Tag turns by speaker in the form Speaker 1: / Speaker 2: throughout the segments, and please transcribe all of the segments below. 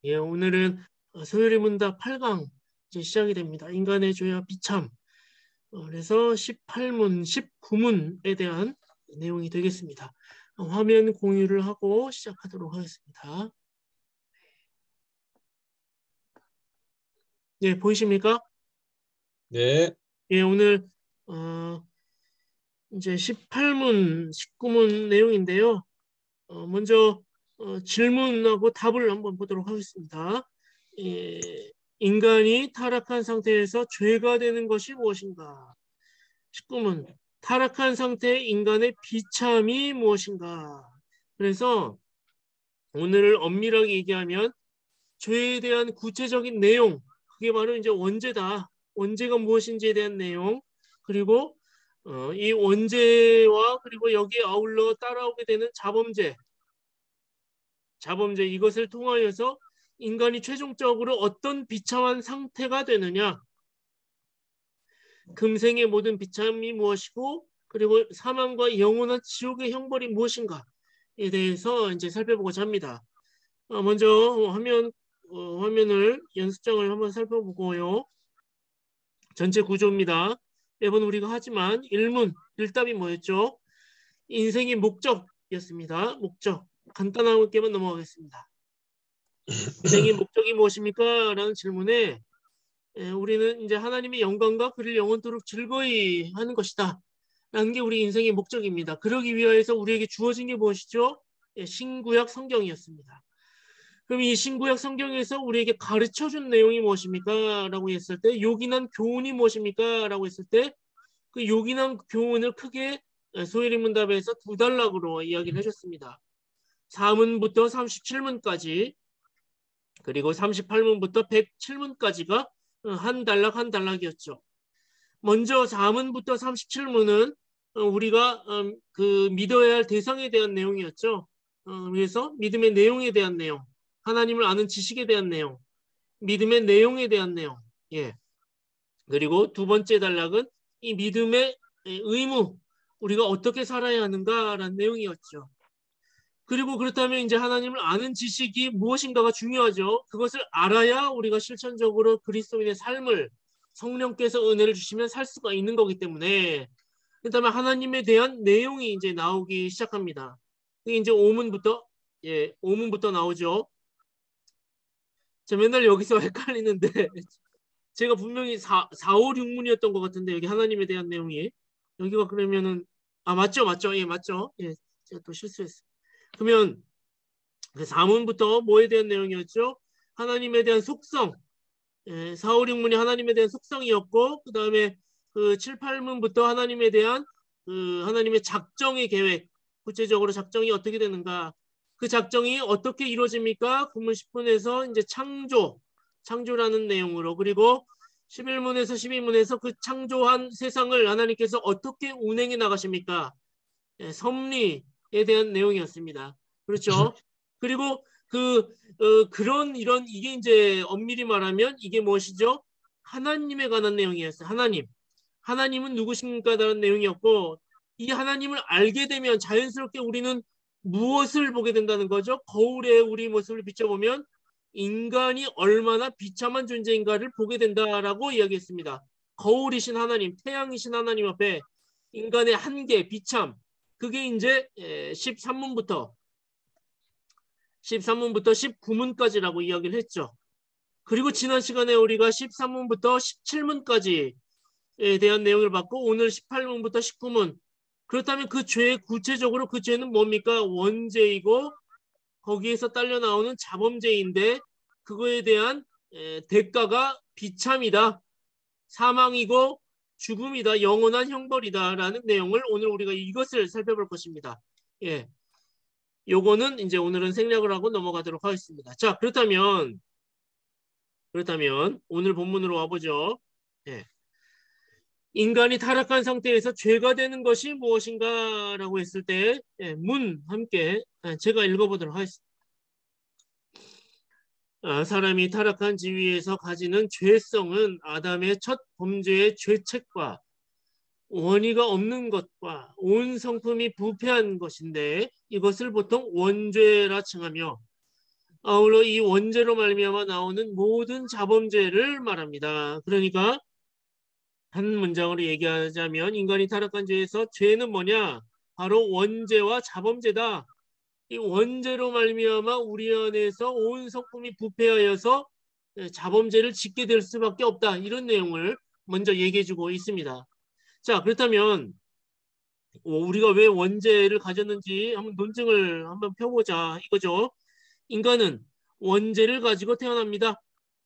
Speaker 1: 예, 오늘은 소요리 문답 8강 이제 시작이 됩니다. 인간의 죄와 비참. 그래서 18문, 19문에 대한 내용이 되겠습니다. 화면 공유를 하고 시작하도록 하겠습니다. 예, 보이십니까?
Speaker 2: 네,
Speaker 1: 예, 오늘 이제 18문, 19문 내용인데요. 먼저 질문하고 답을 한번 보도록 하겠습니다. 예, 인간이 타락한 상태에서 죄가 되는 것이 무엇인가? 19문, 타락한 상태의 인간의 비참이 무엇인가? 그래서 오늘을 엄밀하게 얘기하면 죄에 대한 구체적인 내용, 그게 바로 이제 원죄다. 원죄가 무엇인지에 대한 내용, 그리고 이 원죄와 그리고 여기에 아울러 따라오게 되는 자범죄, 이것을 통하여서 인간이 최종적으로 어떤 비참한 상태가 되느냐, 금생의 모든 비참이 무엇이고, 그리고 사망과 영원한 지옥의 형벌이 무엇인가에 대해서 이제 살펴보고자 합니다. 먼저 화면을 연습장을 한번 살펴보고요. 전체 구조입니다. 매번 우리가 하지만 1문 1답이 뭐였죠? 인생의 목적이었습니다. 목적. 간단하게만 넘어가겠습니다. 인생의 목적이 무엇입니까? 라는 질문에 우리는 이제 하나님의 영광과 그를 영원토록 즐거이 하는 것이다. 라는 게 우리 인생의 목적입니다. 그러기 위하여서 우리에게 주어진 게 무엇이죠? 신구약 성경이었습니다. 그럼 이 신구약 성경에서 우리에게 가르쳐준 내용이 무엇입니까? 라고 했을 때 요긴한 교훈이 무엇입니까? 라고 했을 때 그 요긴한 교훈을 크게 소혜리 문답에서 두 단락으로 이야기를 해줬습니다. 4문부터 37문까지 그리고 38문부터 107문까지가 한 단락 한 단락이었죠. 먼저 4문부터 37문은 우리가 그 믿어야 할 대상에 대한 내용이었죠. 그래서 믿음의 내용에 대한 내용, 하나님을 아는 지식에 대한 내용, 믿음의 내용에 대한 내용. 예. 그리고 두 번째 단락은 이 믿음의 의무, 우리가 어떻게 살아야 하는가라는 내용이었죠. 그리고 그렇다면 이제 하나님을 아는 지식이 무엇인가가 중요하죠. 그것을 알아야 우리가 실천적으로 그리스도인의 삶을 성령께서 은혜를 주시면 살 수가 있는 거기 때문에 그다음에 하나님에 대한 내용이 이제 나오기 시작합니다. 그게 이제 5문부터 나오죠. 저 맨날 여기서 헷갈리는데 제가 분명히 5, 6문이었던 것 같은데 여기 하나님에 대한 내용이 여기가 그러면은 맞죠. 예, 맞죠. 예, 제가 또 실수했어요. 그러면 그 4문부터 뭐에 대한 내용이었죠? 하나님에 대한 속성. 4, 5, 6문이 하나님에 대한 속성이었고 그 다음에 그 7, 8문부터 하나님에 대한 그 하나님의 작정의 계획, 구체적으로 작정이 어떻게 되는가, 그 작정이 어떻게 이루어집니까? 본문 10분에서 이제 창조라는 내용으로, 그리고 11문에서 12문에서 그 창조한 세상을 하나님께서 어떻게 운행해 나가십니까? 섭리에 대한 내용이었습니다. 그렇죠? 그리고 그런 이런 이게 이제 엄밀히 말하면 이게 무엇이죠? 하나님에 관한 내용이었어요. 하나님은 누구십니까라는 내용이었고 이 하나님을 알게 되면 자연스럽게 우리는 무엇을 보게 된다는 거죠? 거울에 우리 모습을 비춰보면 인간이 얼마나 비참한 존재인가를 보게 된다라고 이야기했습니다. 거울이신 하나님, 태양이신 하나님 앞에 인간의 한계, 비참, 그게 이제 13문부터 19문까지라고 이야기를 했죠. 그리고 지난 시간에 우리가 13문부터 17문까지에 대한 내용을 봤고 오늘 18문부터 19문. 그렇다면 그 죄, 구체적으로 그 죄는 뭡니까? 원죄이고 거기에서 딸려 나오는 자범죄인데 그거에 대한 대가가 비참이다. 사망이고 죽음이다. 영원한 형벌이다라는 내용을 오늘 우리가 이것을 살펴볼 것입니다. 예. 요거는 이제 오늘은 생략을 하고 넘어가도록 하겠습니다. 자, 그렇다면 오늘 본문으로 와보죠. 예. 인간이 타락한 상태에서 죄가 되는 것이 무엇인가라고 했을 때 문 함께 제가 읽어보도록 하겠습니다. 사람이 타락한 지위에서 가지는 죄성은 아담의 첫 범죄의 죄책과 원의가 없는 것과 온 성품이 부패한 것인데 이것을 보통 원죄라 칭하며 아울러 이 원죄로 말미암아 나오는 모든 자범죄를 말합니다. 그러니까 한 문장으로 얘기하자면 인간이 타락한 죄에서 죄는 뭐냐? 바로 원죄와 자범죄다. 이 원죄로 말미암아 우리 안에서 온 성품이 부패하여서 자범죄를 짓게 될 수밖에 없다. 이런 내용을 먼저 얘기해주고 있습니다. 자, 그렇다면 우리가 왜 원죄를 가졌는지 한번 논증을 한번 펴보자 이거죠. 인간은 원죄를 가지고 태어납니다.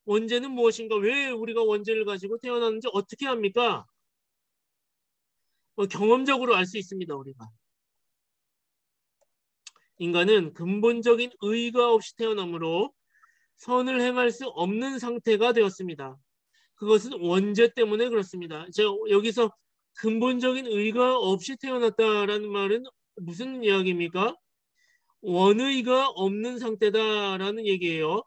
Speaker 1: 원죄는 무엇인가? 왜 우리가 원죄를 가지고 태어났는지 어떻게 합니까? 경험적으로 알 수 있습니다. 우리가. 인간은 근본적인 의가 없이 태어나므로 선을 행할 수 없는 상태가 되었습니다. 그것은 원죄 때문에 그렇습니다. 제가 여기서 근본적인 의가 없이 태어났다라는 말은 무슨 이야기입니까? 원의가 없는 상태다라는 얘기예요.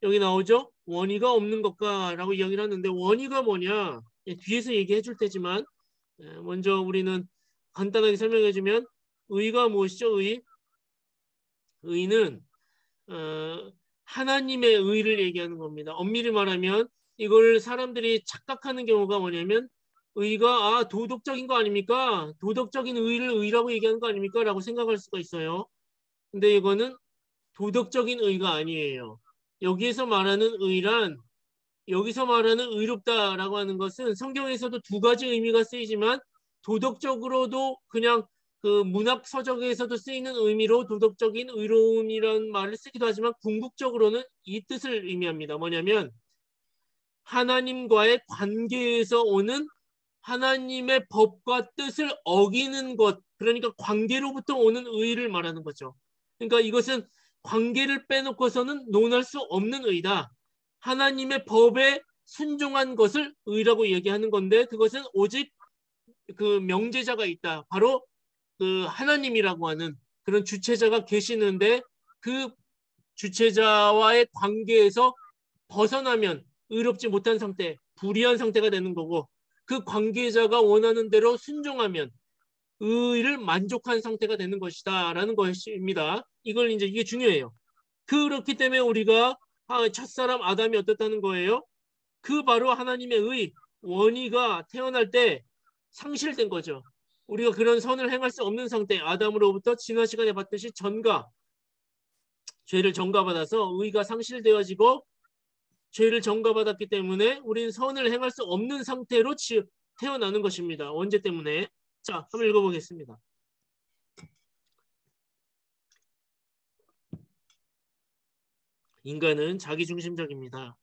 Speaker 1: 여기 나오죠? 원의가 없는 것과라고 이야기를 하는데 원의가 뭐냐? 뒤에서 얘기해 줄 테지만 먼저 우리는 간단하게 설명해 주면 의가 무엇이죠? 의는 하나님의 의를 얘기하는 겁니다. 엄밀히 말하면 이걸 사람들이 착각하는 경우가 뭐냐면 의가 도덕적인 거 아닙니까? 도덕적인 의를 의라고 얘기하는 거 아닙니까? 라고 생각할 수가 있어요. 근데 이거는 도덕적인 의가 아니에요. 여기에서 말하는 의란 여기서 말하는 의롭다라고 하는 것은 성경에서도 두 가지 의미가 쓰이지만 도덕적으로도 그냥 그 문학 서적에서도 쓰이는 의미로 도덕적인 의로움이라는 말을 쓰기도 하지만 궁극적으로는 이 뜻을 의미합니다. 뭐냐면 하나님과의 관계에서 오는 하나님의 법과 뜻을 어기는 것, 그러니까 관계로부터 오는 의를 말하는 거죠. 그러니까 이것은 관계를 빼놓고서는 논할 수 없는 의다. 하나님의 법에 순종한 것을 의라고 얘기하는 건데 그것은 오직 그 명제자가 있다. 바로 그 하나님이라고 하는 그런 주체자가 계시는데 그 주체자와의 관계에서 벗어나면 의롭지 못한 상태, 불의한 상태가 되는 거고 그 관계자가 원하는 대로 순종하면 의를 만족한 상태가 되는 것이다 라는 것입니다. 이걸 이제 이게 중요해요. 그렇기 때문에 우리가 첫사람 아담이 어떻다는 거예요? 그 바로 하나님의 의, 원의가 태어날 때 상실된 거죠. 우리가 그런 선을 행할 수 없는 상태, 아담으로부터 지난 시간에 봤듯이 죄를 전가받아서 의가 상실되어지고 죄를 전가받았기 때문에 우리는 선을 행할 수 없는 상태로 태어나는 것입니다. 원죄 때문에. 자, 한번 읽어보겠습니다. 인간은 자기중심적입니다.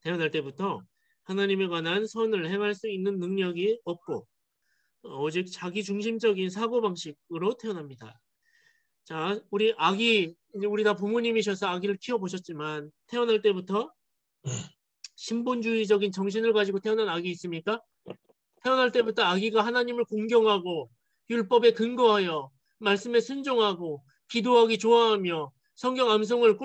Speaker 1: 태어날 때부터 하나님에 관한 선을 행할 수 있는 능력이 없고 오직 자기중심적인 사고방식으로 태어납니다. 자, 우리 우리 다 부모님이셔서 아기를 키워보셨지만 태어날 때부터 신본주의적인 정신을 가지고 태어난 아기 있습니까? 태어날 때부터 아기가 하나님을 공경하고 율법에 근거하여 말씀에 순종하고 기도하기 좋아하며 성경 암송을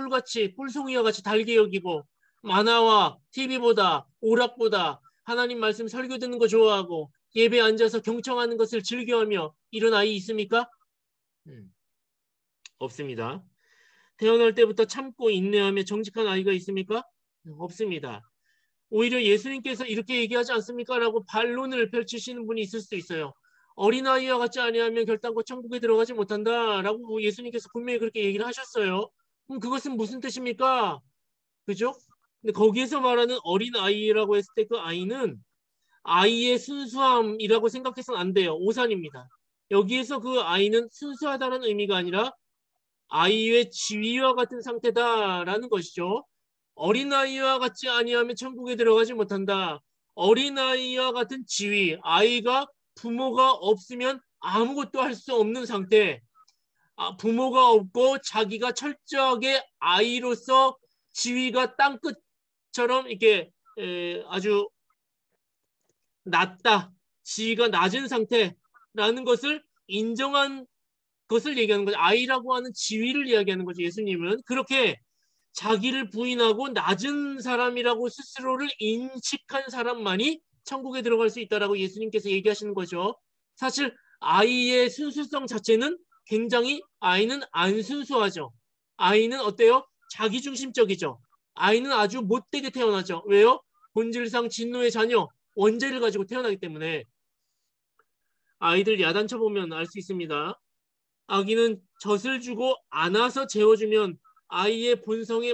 Speaker 1: 꿀송이와 같이 달게 여기고 만화와 TV보다 오락보다 하나님 말씀 설교 듣는 거 좋아하고 예배 앉아서 경청하는 것을 즐겨하며 이런 아이 있습니까? 없습니다. 태어날 때부터 참고 인내하며 정직한 아이가 있습니까? 없습니다. 오히려 예수님께서 이렇게 얘기하지 않습니까? 라고 반론을 펼치시는 분이 있을 수도 있어요. 어린아이와 같지 아니하면 결단코 천국에 들어가지 못한다 라고 예수님께서 분명히 그렇게 얘기를 하셨어요. 그럼 그것은 무슨 뜻입니까? 그죠? 근데 거기에서 말하는 어린아이라고 했을 때 그 아이는 아이의 순수함이라고 생각해서는 안 돼요. 오산입니다. 여기에서 그 아이는 순수하다는 의미가 아니라 아이의 지위와 같은 상태다라는 것이죠. 어린아이와 같지 아니하면 천국에 들어가지 못한다. 어린아이와 같은 지위, 아이가 부모가 없으면 아무것도 할 수 없는 상태. 부모가 없고 자기가 철저하게 아이로서 지위가 땅끝처럼 이렇게 아주 낮다. 지위가 낮은 상태라는 것을 인정한 것을 얘기하는 거죠. 아이라고 하는 지위를 이야기하는 거죠. 예수님은 그렇게 자기를 부인하고 낮은 사람이라고 스스로를 인식한 사람만이 천국에 들어갈 수 있다라고 예수님께서 얘기하시는 거죠. 사실 아이의 순수성 자체는 굉장히 아이는 안 순수하죠. 아이는 어때요? 자기중심적이죠. 아이는 아주 못되게 태어나죠. 왜요? 본질상 진노의 자녀, 원죄를 가지고 태어나기 때문에. 아이들 야단쳐 보면 알 수 있습니다. 아기는 젖을 주고 안아서 재워주면 아이의 본성에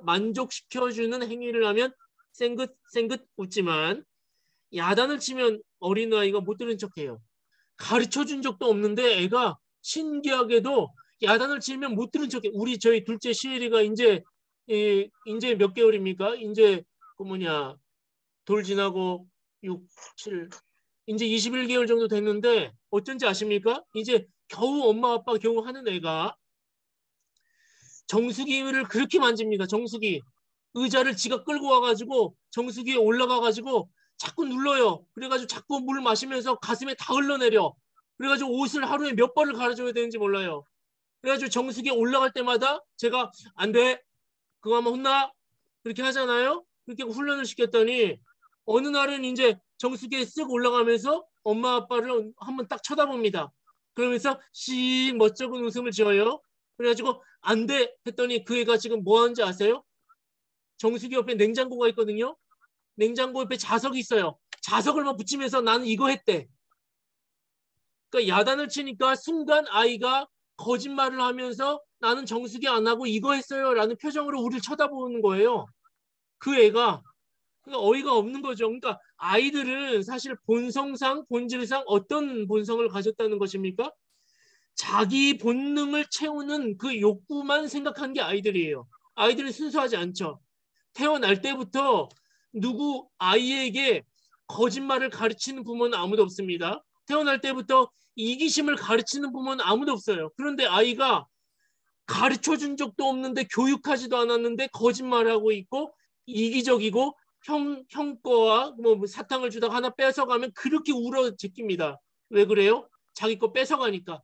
Speaker 1: 만족시켜주는 행위를 하면 쌩긋쌩긋 웃지만, 야단을 치면 어린아이가 못 들은 척해요. 가르쳐준 적도 없는데 애가 신기하게도 야단을 치면 못 들은 척해. 저희 둘째 시엘이가 이제 몇 개월입니까? 이제 그 뭐냐 돌 지나고 6, 7 이제 21개월 정도 됐는데 어쩐지 아십니까? 이제 겨우 엄마 아빠 겨우 하는 애가 정수기를 그렇게 만집니다. 정수기. 의자를 지가 끌고 와가지고 정수기에 올라가가지고 자꾸 눌러요. 그래가지고 자꾸 물 마시면서 가슴에 다 흘러내려. 그래가지고 옷을 하루에 몇 벌을 갈아줘야 되는지 몰라요. 그래가지고 정수기에 올라갈 때마다 제가 안 돼. 그거 하면 혼나. 그렇게 하잖아요. 그렇게 훈련을 시켰더니 어느 날은 이제 정수기에 쓱 올라가면서 엄마 아빠를 한번 딱 쳐다봅니다. 그러면서 씩 멋쩍은 웃음을 지어요. 그래가지고 안 돼 했더니 그 애가 지금 뭐 하는지 아세요? 정수기 옆에 냉장고가 있거든요. 냉장고 옆에 자석이 있어요. 자석을 막 붙이면서 나는 이거 했대. 그러니까 야단을 치니까 순간 아이가 거짓말을 하면서 나는 정수기 안 하고 이거 했어요 라는 표정으로 우리를 쳐다보는 거예요. 그 애가. 그러니까 어이가 없는 거죠. 그러니까 아이들은 사실 본성상 본질상 어떤 본성을 가졌다는 것입니까? 자기 본능을 채우는 그 욕구만 생각한 게 아이들이에요. 아이들은 순수하지 않죠. 태어날 때부터 누구 아이에게 거짓말을 가르치는 부모는 아무도 없습니다. 태어날 때부터 이기심을 가르치는 부모는 아무도 없어요. 그런데 아이가 가르쳐준 적도 없는데 교육하지도 않았는데 거짓말하고 있고 이기적이고 형 거와 뭐 사탕을 주다가 하나 뺏어가면 그렇게 울어 제낍니다. 왜 그래요? 자기 거 뺏어가니까.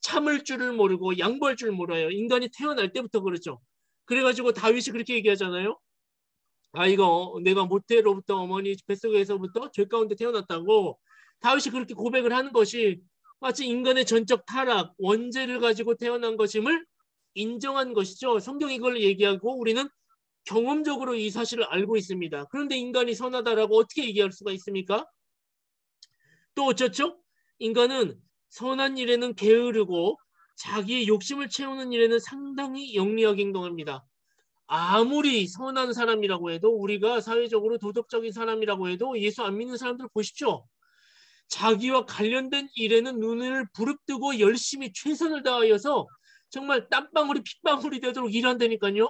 Speaker 1: 참을 줄을 모르고 양보할 줄 몰라요. 인간이 태어날 때부터 그렇죠. 그래가지고 다윗이 그렇게 얘기하잖아요. 이거 내가 모태로부터 어머니 뱃속에서부터 죄 가운데 태어났다고 다윗이 그렇게 고백을 하는 것이 마치 인간의 전적 타락, 원죄를 가지고 태어난 것임을 인정한 것이죠. 성경이 이걸 얘기하고 우리는 경험적으로 이 사실을 알고 있습니다. 그런데 인간이 선하다라고 어떻게 얘기할 수가 있습니까? 또 어쩌죠? 인간은 선한 일에는 게으르고 자기의 욕심을 채우는 일에는 상당히 영리하게 행동합니다. 아무리 선한 사람이라고 해도 우리가 사회적으로 도덕적인 사람이라고 해도 예수 안 믿는 사람들 보십시오. 자기와 관련된 일에는 눈을 부릅뜨고 열심히 최선을 다하여서 정말 땀방울이 핏방울이 되도록 일한다니까요.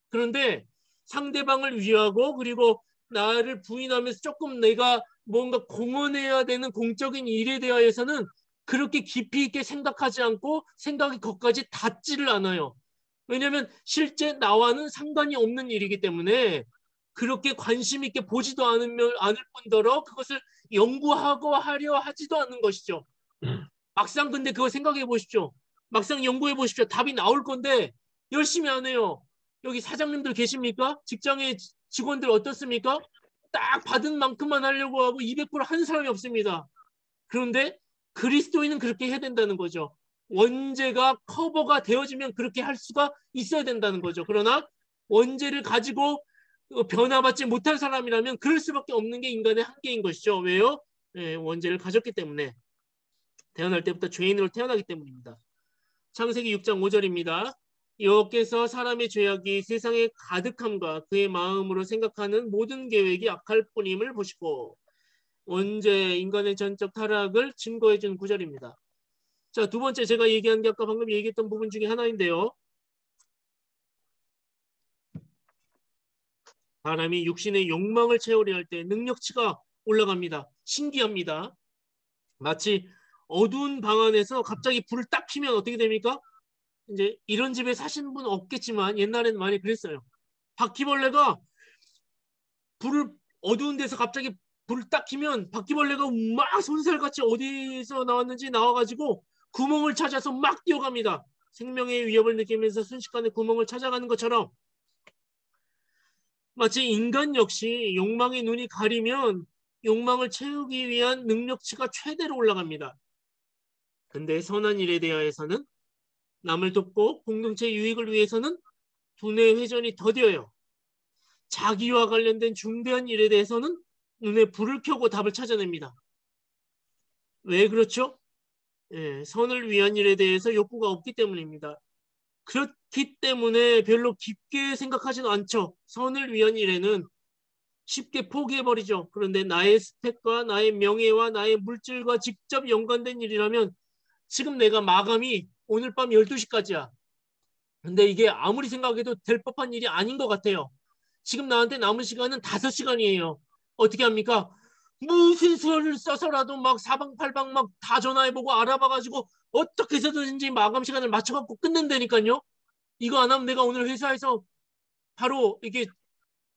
Speaker 1: 그런데 상대방을 위하고 그리고 나를 부인하면서 조금 내가 뭔가 공헌해야 되는 공적인 일에 대하여서는 그렇게 깊이 있게 생각하지 않고 생각이 거기까지 닿지를 않아요. 왜냐하면 실제 나와는 상관이 없는 일이기 때문에 그렇게 관심 있게 보지도 않을 뿐더러 그것을 연구하고 하려 하지도 않는 것이죠. 막상 근데 그거 생각해 보십시오. 막상 연구해 보십시오. 답이 나올 건데 열심히 안 해요. 여기 사장님들 계십니까? 직장의 직원들 어떻습니까? 딱 받은 만큼만 하려고 하고 200%한 사람이 없습니다. 그런데 그리스도인은 그렇게 해야 된다는 거죠. 원죄가 커버가 되어지면 그렇게 할 수가 있어야 된다는 거죠. 그러나 원죄를 가지고 변화받지 못한 사람이라면 그럴 수밖에 없는 게 인간의 한계인 것이죠. 왜요? 원죄를 가졌기 때문에. 태어날 때부터 죄인으로 태어나기 때문입니다. 창세기 6장 5절입니다. 여호와께서 사람의 죄악이 세상에 가득함과 그의 마음으로 생각하는 모든 계획이 악할 뿐임을 보시고, 원죄 인간의 전적 타락을 증거해 준 구절입니다. 자, 두 번째 제가 얘기한 게 아까 방금 얘기했던 부분 중에 하나인데요. 사람이 육신의 욕망을 채우려 할 때 능력치가 올라갑니다. 신기합니다. 마치 어두운 방 안에서 갑자기 불을 딱 켜면 어떻게 됩니까? 이제 이런 집에 사시는 분은 없겠지만 옛날에는 많이 그랬어요. 바퀴벌레가 불을 어두운 데서 갑자기 불을 딱 켜면 바퀴벌레가 막 손살같이 어디서 나왔는지 나와가지고 구멍을 찾아서 막 뛰어갑니다. 생명의 위협을 느끼면서 순식간에 구멍을 찾아가는 것처럼 마치 인간 역시 욕망의 눈이 가리면 욕망을 채우기 위한 능력치가 최대로 올라갑니다. 근데 선한 일에 대하여서는 남을 돕고 공동체 유익을 위해서는 두뇌 회전이 더뎌요. 자기와 관련된 중대한 일에 대해서는 눈에 불을 켜고 답을 찾아냅니다. 왜 그렇죠? 예, 선을 위한 일에 대해서 욕구가 없기 때문입니다. 그렇기 때문에 별로 깊게 생각하지는 않죠. 선을 위한 일에는 쉽게 포기해버리죠. 그런데 나의 스펙과 나의 명예와 나의 물질과 직접 연관된 일이라면 지금 내가 마감이 오늘 밤 12시까지야. 근데 이게 아무리 생각해도 될 법한 일이 아닌 것 같아요. 지금 나한테 남은 시간은 5시간이에요. 어떻게 합니까? 무슨 수를 써서라도 막 사방팔방 막 다 전화해보고 알아봐가지고 어떻게 해서든지 마감 시간을 맞춰갖고 끝낸다니까요. 이거 안 하면 내가 오늘 회사에서 바로 이게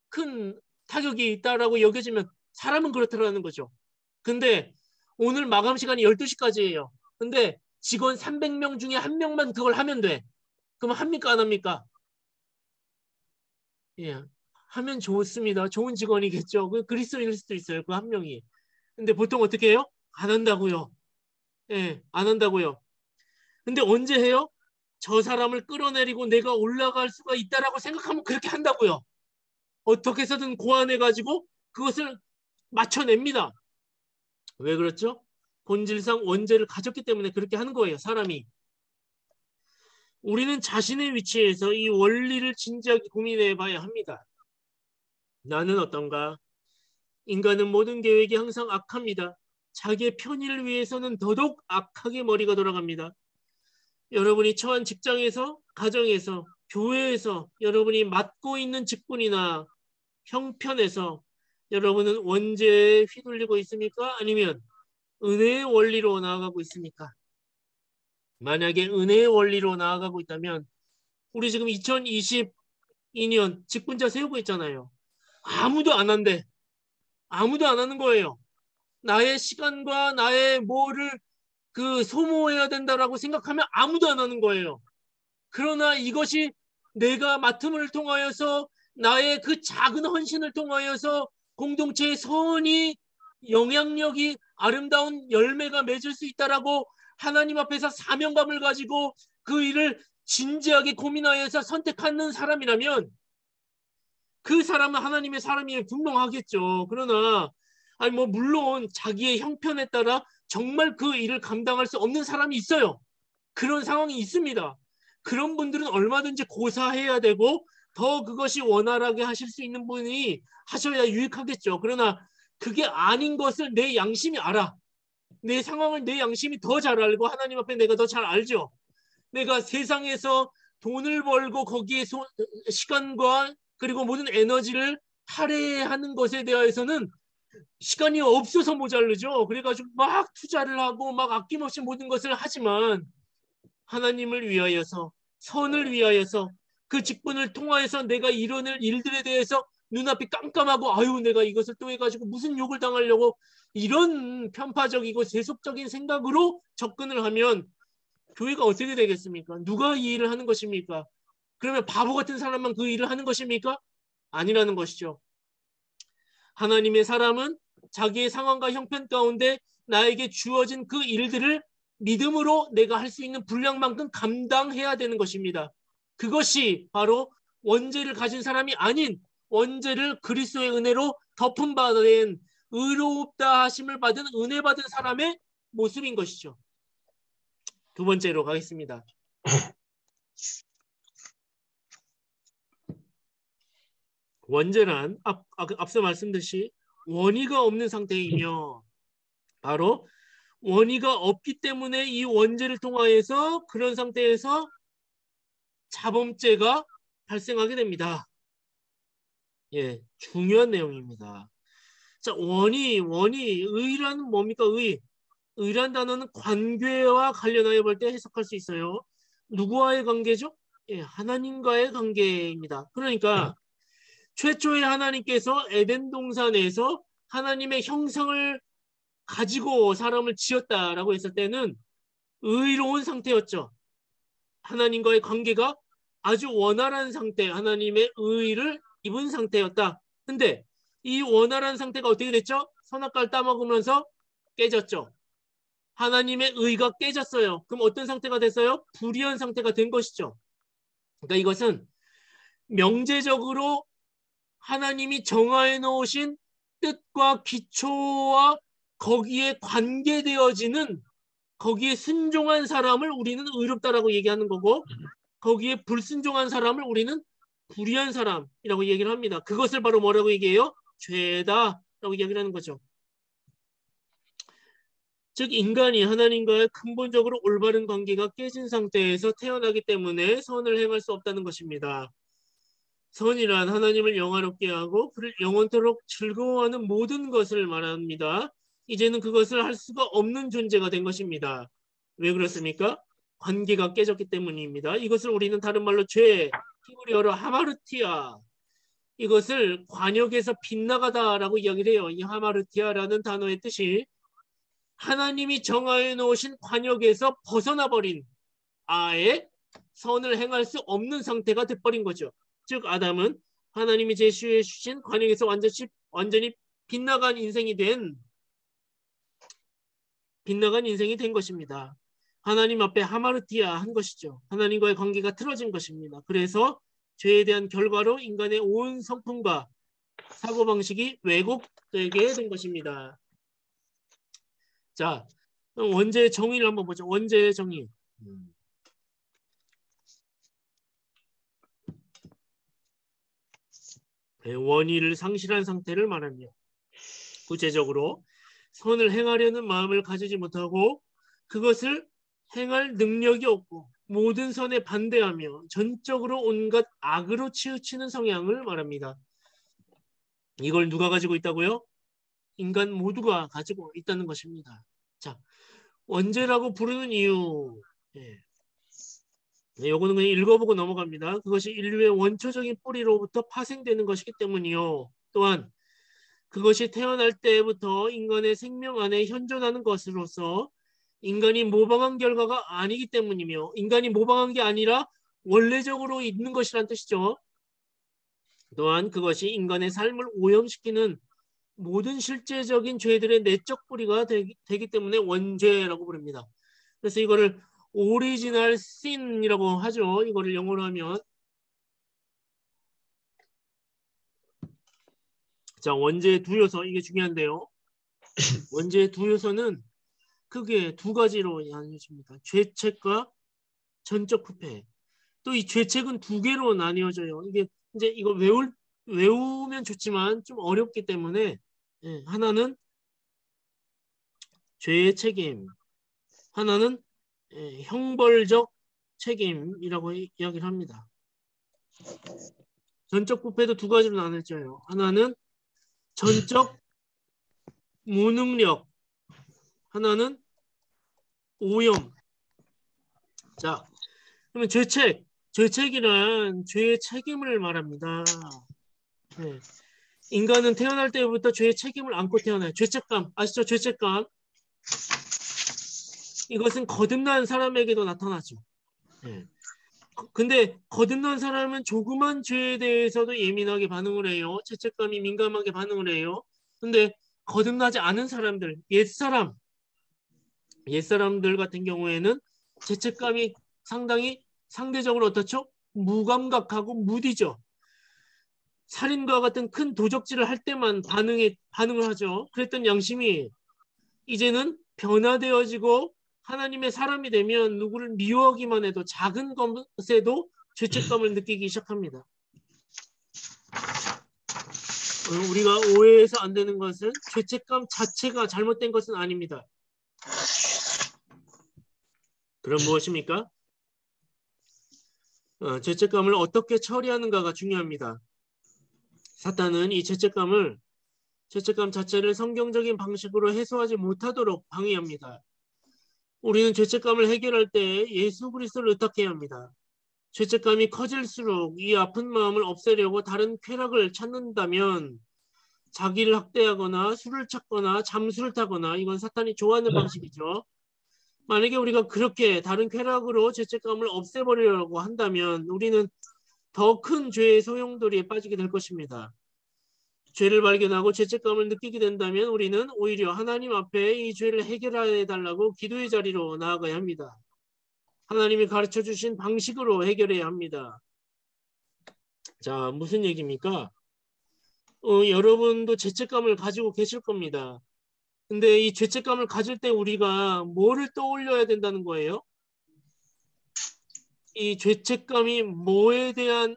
Speaker 1: 큰 타격이 있다라고 여겨지면 사람은 그렇다라는 거죠. 근데 오늘 마감 시간이 12시까지예요. 근데 직원 300명 중에 한 명만 그걸 하면 돼. 그럼 합니까 안 합니까? 예, 하면 좋습니다. 좋은 직원이겠죠. 그 그리스도인일 수도 있어요. 그 한 명이. 근데 보통 어떻게 해요? 안 한다고요. 예, 안 한다고요. 근데 언제 해요? 저 사람을 끌어내리고 내가 올라갈 수가 있다라고 생각하면 그렇게 한다고요. 어떻게 해서든 고안해가지고 그것을 맞춰냅니다. 왜 그렇죠? 본질상 원죄를 가졌기 때문에 그렇게 하는 거예요. 사람이. 우리는 자신의 위치에서 이 원리를 진지하게 고민해 봐야 합니다. 나는 어떤가? 인간은 모든 계획이 항상 악합니다. 자기의 편의를 위해서는 더더욱 악하게 머리가 돌아갑니다. 여러분이 처한 직장에서, 가정에서, 교회에서, 여러분이 맡고 있는 직분이나 형편에서 여러분은 원죄에 휘둘리고 있습니까? 아니면 은혜의 원리로 나아가고 있습니까? 만약에 은혜의 원리로 나아가고 있다면 우리 지금 2022년 직분자 세우고 있잖아요. 아무도 안 한대. 아무도 안 하는 거예요. 나의 시간과 나의 뭐를 소모해야 된다라고 생각하면 아무도 안 하는 거예요. 그러나 이것이 내가 맡음을 통하여서 나의 그 작은 헌신을 통하여서 공동체의 선이 영향력이 아름다운 열매가 맺을 수 있다라고 하나님 앞에서 사명감을 가지고 그 일을 진지하게 고민하여서 선택하는 사람이라면 그 사람은 하나님의 사람이 분명하겠죠. 그러나 아니 뭐 물론 자기의 형편에 따라 정말 그 일을 감당할 수 없는 사람이 있어요. 그런 상황이 있습니다. 그런 분들은 얼마든지 고사해야 되고 더 그것이 원활하게 하실 수 있는 분이 하셔야 유익하겠죠. 그러나 그게 아닌 것을 내 양심이 알아. 내 상황을 내 양심이 더 잘 알고 하나님 앞에 내가 더 잘 알죠. 내가 세상에서 돈을 벌고 거기에 시간과 그리고 모든 에너지를 할애하는 것에 대해서는 시간이 없어서 모자르죠. 그래가지고 막 투자를 하고 막 아낌없이 모든 것을 하지만 하나님을 위하여서 선을 위하여서 그 직분을 통하여서 내가 이뤄낼 일들에 대해서 눈앞이 깜깜하고 아유 내가 이것을 또 해가지고 무슨 욕을 당하려고 이런 편파적이고 세속적인 생각으로 접근을 하면 교회가 어떻게 되겠습니까? 누가 이 일을 하는 것입니까? 그러면 바보 같은 사람만 그 일을 하는 것입니까? 아니라는 것이죠. 하나님의 사람은 자기의 상황과 형편 가운데 나에게 주어진 그 일들을 믿음으로 내가 할 수 있는 분량만큼 감당해야 되는 것입니다. 그것이 바로 원죄를 가진 사람이 아닌 원죄를 그리스도의 은혜로 덮음 받은 의롭다 하심을 받은 은혜 받은 사람의 모습인 것이죠. 두 번째로 가겠습니다. 원죄란 앞서 말씀드렸듯이 원의가 없는 상태이며 바로 원의가 없기 때문에 이 원죄를 통하여서 그런 상태에서 자범죄가 발생하게 됩니다. 예, 중요한 내용입니다. 자, 의라는 뭡니까? 의란 단어는 관계와 관련하여 볼 때 해석할 수 있어요. 누구와의 관계죠? 예, 하나님과의 관계입니다. 그러니까 최초에 하나님께서 에덴 동산에서 하나님의 형상을 가지고 사람을 지었다라고 했을 때는 의로운 상태였죠. 하나님과의 관계가 아주 원활한 상태, 하나님의 의를 입은 상태였다. 근데 이 원활한 상태가 어떻게 됐죠? 선악과를 따먹으면서 깨졌죠. 하나님의 의가 깨졌어요. 그럼 어떤 상태가 됐어요? 불의한 상태가 된 것이죠. 그러니까 이것은 명제적으로 하나님이 정하여 놓으신 뜻과 기초와 거기에 관계되어지는 거기에 순종한 사람을 우리는 의롭다라고 얘기하는 거고 거기에 불순종한 사람을 우리는 불의한 사람이라고 얘기를 합니다. 그것을 바로 뭐라고 얘기해요? 죄다라고 얘기를 하는 거죠. 즉 인간이 하나님과의 근본적으로 올바른 관계가 깨진 상태에서 태어나기 때문에 선을 행할 수 없다는 것입니다. 선이란 하나님을 영화롭게 하고 그를 영원토록 즐거워하는 모든 것을 말합니다. 이제는 그것을 할 수가 없는 존재가 된 것입니다. 왜 그렇습니까? 관계가 깨졌기 때문입니다. 이것을 우리는 다른 말로 죄, 히브리어로 하마르티아, 이것을 관역에서 빗나가다라고 이야기를 해요. 이 하마르티아라는 단어의 뜻이 하나님이 정하여 놓으신 관역에서 벗어나 버린 아예 선을 행할 수 없는 상태가 돼버린 거죠. 즉 아담은 하나님이 제시해 주신 관역에서 완전히 빗나간 인생이 된 것입니다. 하나님 앞에 하마르티아 한 것이죠. 하나님과의 관계가 틀어진 것입니다. 그래서 죄에 대한 결과로 인간의 온 성품과 사고방식이 왜곡되게 된 것입니다. 자, 원죄의 정의를 한번 보죠. 원죄의 정의. 원의를 상실한 상태를 말하며 구체적으로 선을 행하려는 마음을 가지지 못하고 그것을 행할 능력이 없고 모든 선에 반대하며 전적으로 온갖 악으로 치우치는 성향을 말합니다. 이걸 누가 가지고 있다고요? 인간 모두가 가지고 있다는 것입니다. 자, 원죄라고 부르는 이유. 요거는 그냥 읽어보고 넘어갑니다. 그것이 인류의 원초적인 뿌리로부터 파생되는 것이기 때문이요. 또한 그것이 태어날 때부터 인간의 생명 안에 현존하는 것으로서 인간이 모방한 결과가 아니기 때문이며 인간이 모방한 게 아니라 원래적으로 있는 것이란 뜻이죠. 또한 그것이 인간의 삶을 오염시키는 모든 실제적인 죄들의 내적 뿌리가 되기 때문에 원죄라고 부릅니다. 그래서 이거를 오리지널 신이라고 하죠. 이거를 영어로 하면 자, 원죄의 두 요소 이게 중요한데요. 원죄의 두 요소는 크게 두 가지로 나뉘어집니다. 죄책과 전적 부패. 또 이 죄책은 두 개로 나뉘어져요. 이게 이제 이거 외우면 좋지만 좀 어렵기 때문에 하나는 죄의 책임, 하나는 형벌적 책임이라고 이야기를 합니다. 전적 부패도 두 가지로 나눠져요. 하나는 전적 무능력, 하나는 오염. 자, 그러면 죄책이란 죄의 책임을 말합니다. 네. 인간은 태어날 때부터 죄의 책임을 안고 태어나요. 죄책감, 아시죠? 죄책감. 이것은 거듭난 사람에게도 나타나죠. 네. 근데 거듭난 사람은 조그만 죄에 대해서도 예민하게 반응을 해요. 죄책감이 민감하게 반응을 해요. 근데 거듭나지 않은 사람들, 옛사람들 같은 경우에는 죄책감이 상대적으로 어떻죠? 무감각하고 무디죠. 살인과 같은 큰 도적질을 할 때만 반응을 하죠. 그랬던 양심이 이제는 변화되어지고 하나님의 사람이 되면 누구를 미워하기만 해도 작은 것에도 죄책감을 느끼기 시작합니다. 우리가 오해해서 안 되는 것은 죄책감 자체가 잘못된 것은 아닙니다. 그럼 무엇입니까? 죄책감을 어떻게 처리하는가가 중요합니다. 사탄은 이 죄책감 자체를 성경적인 방식으로 해소하지 못하도록 방해합니다. 우리는 죄책감을 해결할 때 예수 그리스도를 의탁해야 합니다. 죄책감이 커질수록 이 아픈 마음을 없애려고 다른 쾌락을 찾는다면 자기를 학대하거나 술을 찾거나 잠수를 타거나 이건 사탄이 좋아하는 방식이죠. 만약에 우리가 그렇게 다른 쾌락으로 죄책감을 없애버리려고 한다면 우리는 더 큰 죄의 소용돌이에 빠지게 될 것입니다. 죄를 발견하고 죄책감을 느끼게 된다면 우리는 오히려 하나님 앞에 이 죄를 해결해 달라고 기도의 자리로 나아가야 합니다. 하나님이 가르쳐 주신 방식으로 해결해야 합니다. 자, 무슨 얘기입니까? 여러분도 죄책감을 가지고 계실 겁니다. 근데 이 죄책감을 가질 때 우리가 뭐를 떠올려야 된다는 거예요? 이 죄책감이 뭐에 대한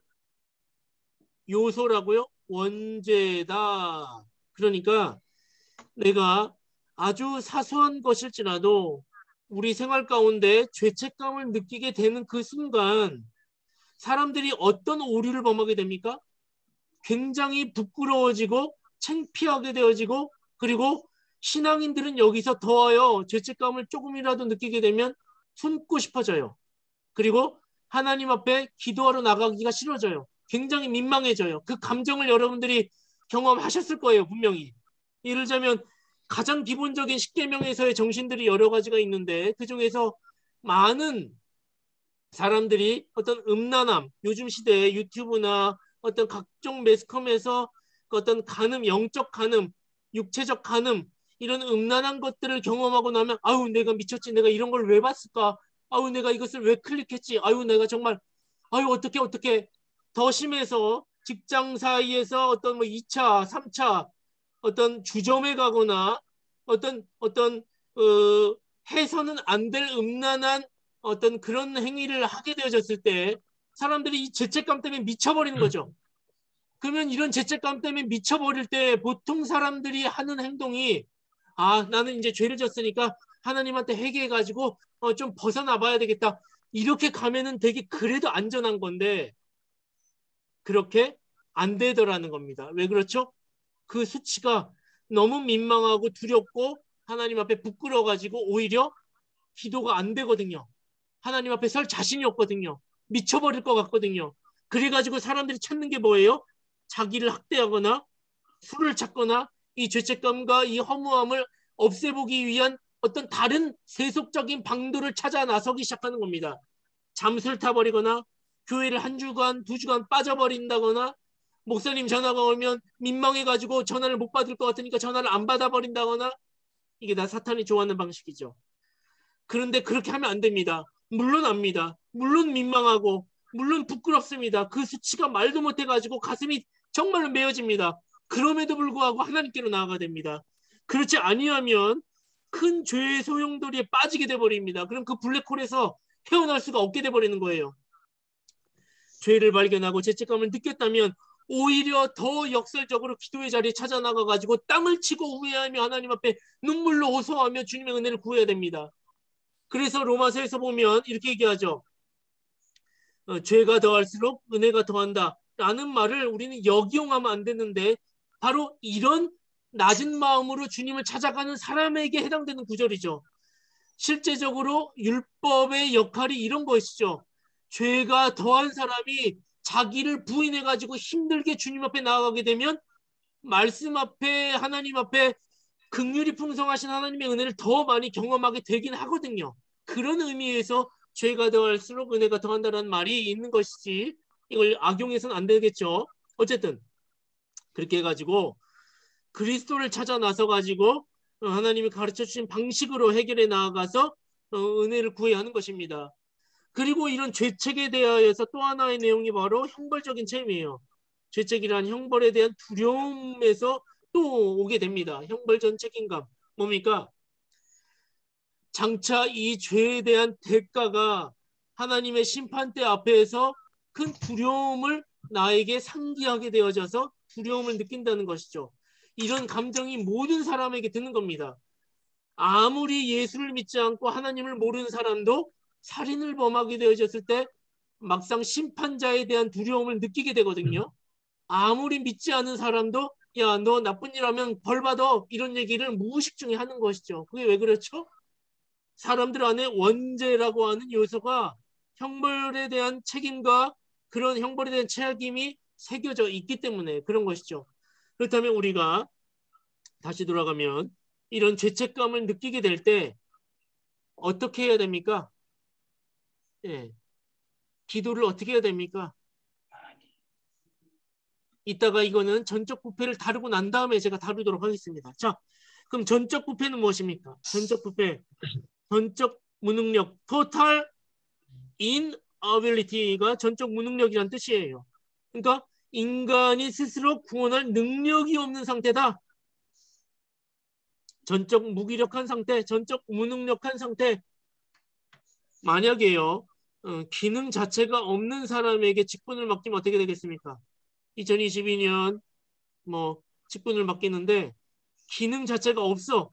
Speaker 1: 요소라고요? 원죄다. 그러니까 내가 아주 사소한 것일지라도 우리 생활 가운데 죄책감을 느끼게 되는 그 순간 사람들이 어떤 오류를 범하게 됩니까? 굉장히 부끄러워지고 창피하게 되어지고 그리고 신앙인들은 여기서 더하여 죄책감을 조금이라도 느끼게 되면 숨고 싶어져요. 그리고 하나님 앞에 기도하러 나가기가 싫어져요. 굉장히 민망해져요. 그 감정을 여러분들이 경험하셨을 거예요. 분명히. 예를 들자면 가장 기본적인 십계명에서의 정신들이 여러 가지가 있는데 그중에서 많은 사람들이 어떤 음란함, 요즘 시대에 유튜브나 어떤 각종 매스컴에서 그 어떤 간음, 영적 간음, 육체적 간음 이런 음란한 것들을 경험하고 나면 아유 내가 미쳤지 내가 이런 걸 왜 봤을까 아유 내가 이것을 왜 클릭했지 아유 내가 정말 아유 어떻게 더 심해서 직장 사이에서 어떤 뭐 2차, 3차 어떤 주점에 가거나 어떤 해서는 안 될 음란한 어떤 그런 행위를 하게 되어졌을 때 사람들이 이 죄책감 때문에 미쳐버리는 거죠. 그러면 이런 죄책감 때문에 미쳐버릴 때 보통 사람들이 하는 행동이 아 나는 이제 죄를 졌으니까 하나님한테 회개해가지고 좀 벗어나 봐야 되겠다. 이렇게 가면은 되게 그래도 안전한 건데 그렇게 안 되더라는 겁니다. 왜 그렇죠? 그 수치가 너무 민망하고 두렵고 하나님 앞에 부끄러워가지고 오히려 기도가 안 되거든요. 하나님 앞에 설 자신이 없거든요. 미쳐버릴 것 같거든요. 그래가지고 사람들이 찾는 게 뭐예요? 자기를 학대하거나 술을 찾거나 이 죄책감과 이 허무함을 없애보기 위한 어떤 다른 세속적인 방도를 찾아 나서기 시작하는 겁니다. 잠수를 타버리거나 교회를 한 주간, 두 주간 빠져버린다거나 목사님 전화가 오면 민망해가지고 전화를 못 받을 것 같으니까 전화를 안 받아버린다거나 이게 다 사탄이 좋아하는 방식이죠. 그런데 그렇게 하면 안 됩니다. 물론 압니다. 물론 민망하고 물론 부끄럽습니다. 그 수치가 말도 못해가지고 가슴이 정말로 메어집니다. 그럼에도 불구하고 하나님께로 나아가야 됩니다. 그렇지 아니하면 큰 죄의 소용돌이에 빠지게 돼버립니다. 그럼 그 블랙홀에서 헤어날 수가 없게 돼버리는 거예요. 죄를 발견하고 죄책감을 느꼈다면 오히려 더 역설적으로 기도의 자리에 찾아 나가가지고 땅을 치고 후회하며 하나님 앞에 눈물로 호소하며 주님의 은혜를 구해야 됩니다. 그래서 로마서에서 보면 이렇게 얘기하죠. 죄가 더할수록 은혜가 더한다. 라는 말을 우리는 역이용하면 안 되는데 바로 이런 낮은 마음으로 주님을 찾아가는 사람에게 해당되는 구절이죠. 실제적으로 율법의 역할이 이런 것이죠. 죄가 더한 사람이 자기를 부인해가지고 힘들게 주님 앞에 나아가게 되면 말씀 앞에 하나님 앞에 긍휼이 풍성하신 하나님의 은혜를 더 많이 경험하게 되긴 하거든요. 그런 의미에서 죄가 더할수록 은혜가 더한다는 말이 있는 것이지 이걸 악용해서는 안 되겠죠. 어쨌든 그렇게 해가지고 그리스도를 찾아 나서 가지고 하나님이 가르쳐 주신 방식으로 해결해 나아가서 은혜를 구해야 하는 것입니다. 그리고 이런 죄책에 대하여서 또 하나의 내용이 바로 형벌적인 책임이에요. 죄책이란 형벌에 대한 두려움에서 또 오게 됩니다. 형벌전 책임감. 뭡니까? 장차 이 죄에 대한 대가가 하나님의 심판대 앞에서 큰 두려움을 나에게 상기하게 되어져서 두려움을 느낀다는 것이죠. 이런 감정이 모든 사람에게 드는 겁니다. 아무리 예수를 믿지 않고 하나님을 모르는 사람도 살인을 범하게 되어졌을 때 막상 심판자에 대한 두려움을 느끼게 되거든요. 아무리 믿지 않은 사람도 야, 너 나쁜 일 하면 벌 받아 이런 얘기를 무의식 중에 하는 것이죠. 그게 왜 그렇죠? 사람들 안에 원죄라고 하는 요소가 형벌에 대한 책임과 그런 형벌에 대한 책임이 새겨져 있기 때문에 그런 것이죠. 그렇다면 우리가 다시 돌아가면 이런 죄책감을 느끼게 될 때 어떻게 해야 됩니까? 예, 기도를 어떻게 해야 됩니까? 이따가 이거는 전적 부패를 다루고 난 다음에 제가 다루도록 하겠습니다. 자, 그럼 전적 부패는 무엇입니까? 전적 부패, 전적 무능력, total inability가 전적 무능력이란 뜻이에요. 그러니까 인간이 스스로 구원할 능력이 없는 상태다. 전적 무기력한 상태, 전적 무능력한 상태. 만약에요, 기능 자체가 없는 사람에게 직분을 맡기면 어떻게 되겠습니까? 2022년 뭐 직분을 맡기는데 기능 자체가 없어.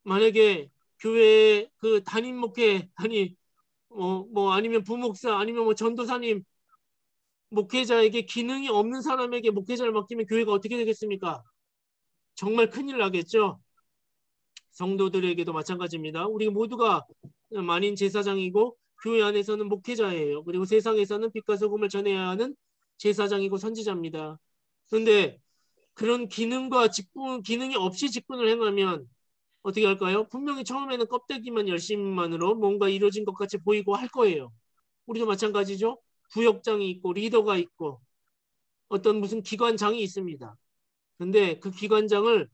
Speaker 1: 만약에 교회 그 담임 목회, 뭐 아니면 부목사, 아니면 뭐 전도사님, 목회자에게 기능이 없는 사람에게 목회자를 맡기면 교회가 어떻게 되겠습니까? 정말 큰일 나겠죠. 성도들에게도 마찬가지입니다. 우리 모두가 만인 제사장이고 교회 안에서는 목회자예요. 그리고 세상에서는 빛과 소금을 전해야 하는 제사장이고 선지자입니다. 그런데 그런 기능과 직분, 기능이 없이 직분을 행하면 어떻게 할까요? 분명히 처음에는 껍데기만 열심만으로 뭔가 이루어진 것 같이 보이고 할 거예요. 우리도 마찬가지죠. 부역장이 있고 리더가 있고 어떤 무슨 기관장이 있습니다. 근데 그 기관장을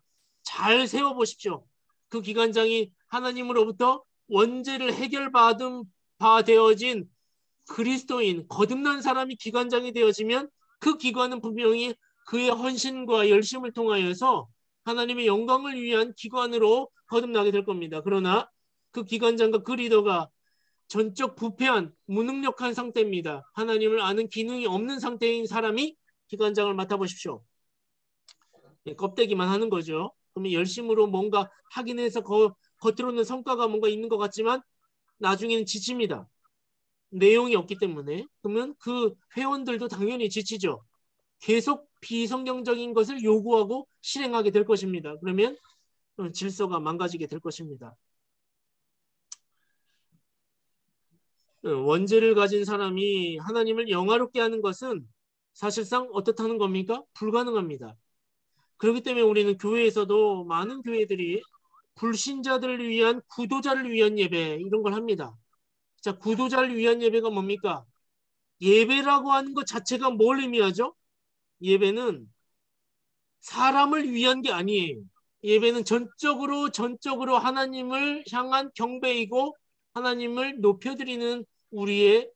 Speaker 1: 잘 세워보십시오. 그 기관장이 하나님으로부터 원죄를 해결받은 바 되어진 그리스도인, 거듭난 사람이 기관장이 되어지면 그 기관은 분명히 그의 헌신과 열심을 통하여서 하나님의 영광을 위한 기관으로 거듭나게 될 겁니다. 그러나 그 기관장과 그 리더가 전적 부패한 무능력한 상태입니다. 하나님을 아는 기능이 없는 상태인 사람이 기관장을 맡아보십시오. 껍데기만 하는 거죠. 그러면 열심으로 뭔가 하긴 해서 겉으로는 성과가 뭔가 있는 것 같지만 나중에는 지칩니다. 내용이 없기 때문에. 그러면 그 회원들도 당연히 지치죠. 계속 비성경적인 것을 요구하고 실행하게 될 것입니다. 그러면 질서가 망가지게 될 것입니다. 원죄를 가진 사람이 하나님을 영화롭게 하는 것은 사실상 어떻다는 겁니까? 불가능합니다. 그렇기 때문에 우리는 교회에서도 많은 교회들이 불신자들을 위한 구도자를 위한 예배 이런 걸 합니다. 자, 구도자를 위한 예배가 뭡니까? 예배라고 하는 것 자체가 뭘 의미하죠? 예배는 사람을 위한 게 아니에요. 예배는 전적으로 하나님을 향한 경배이고 하나님을 높여드리는 우리의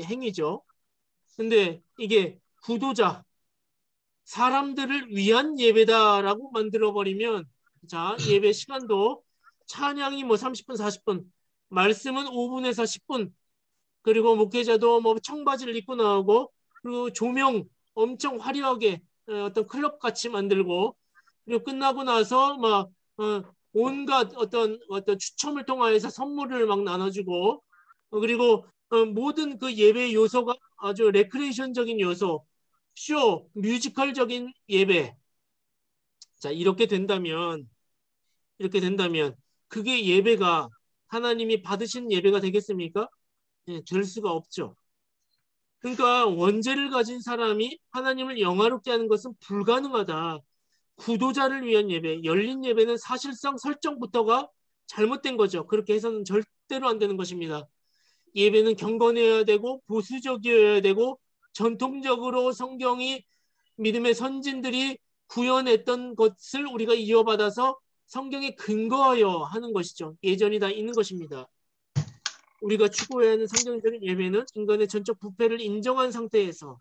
Speaker 1: 행위죠. 근데 이게 구도자, 사람들을 위한 예배다라고 만들어버리면 자, 예배 시간도 찬양이 뭐 30분, 40분, 말씀은 5분에서 10분, 그리고 목회자도 뭐 청바지를 입고 나오고 그리고 조명 엄청 화려하게 어떤 클럽 같이 만들고 그리고 끝나고 나서 막 온갖 어떤 추첨을 통해서 선물을 막 나눠주고 그리고 모든 그 예배 요소가 아주 레크레이션적인 요소, 쇼, 뮤지컬적인 예배. 자, 이렇게 된다면 그게 예배가 하나님이 받으신 예배가 되겠습니까? 예, 될 수가 없죠. 그러니까 원죄를 가진 사람이 하나님을 영화롭게 하는 것은 불가능하다. 구도자를 위한 예배, 열린 예배는 사실상 설정부터가 잘못된 거죠. 그렇게 해서는 절대로 안 되는 것입니다. 예배는 경건해야 되고 보수적이어야 되고 전통적으로 성경이 믿음의 선진들이 구현했던 것을 우리가 이어받아서 성경에 근거하여 하는 것이죠. 예전이 다 있는 것입니다. 우리가 추구해야 하는 성경적인 예배는 인간의 전적 부패를 인정한 상태에서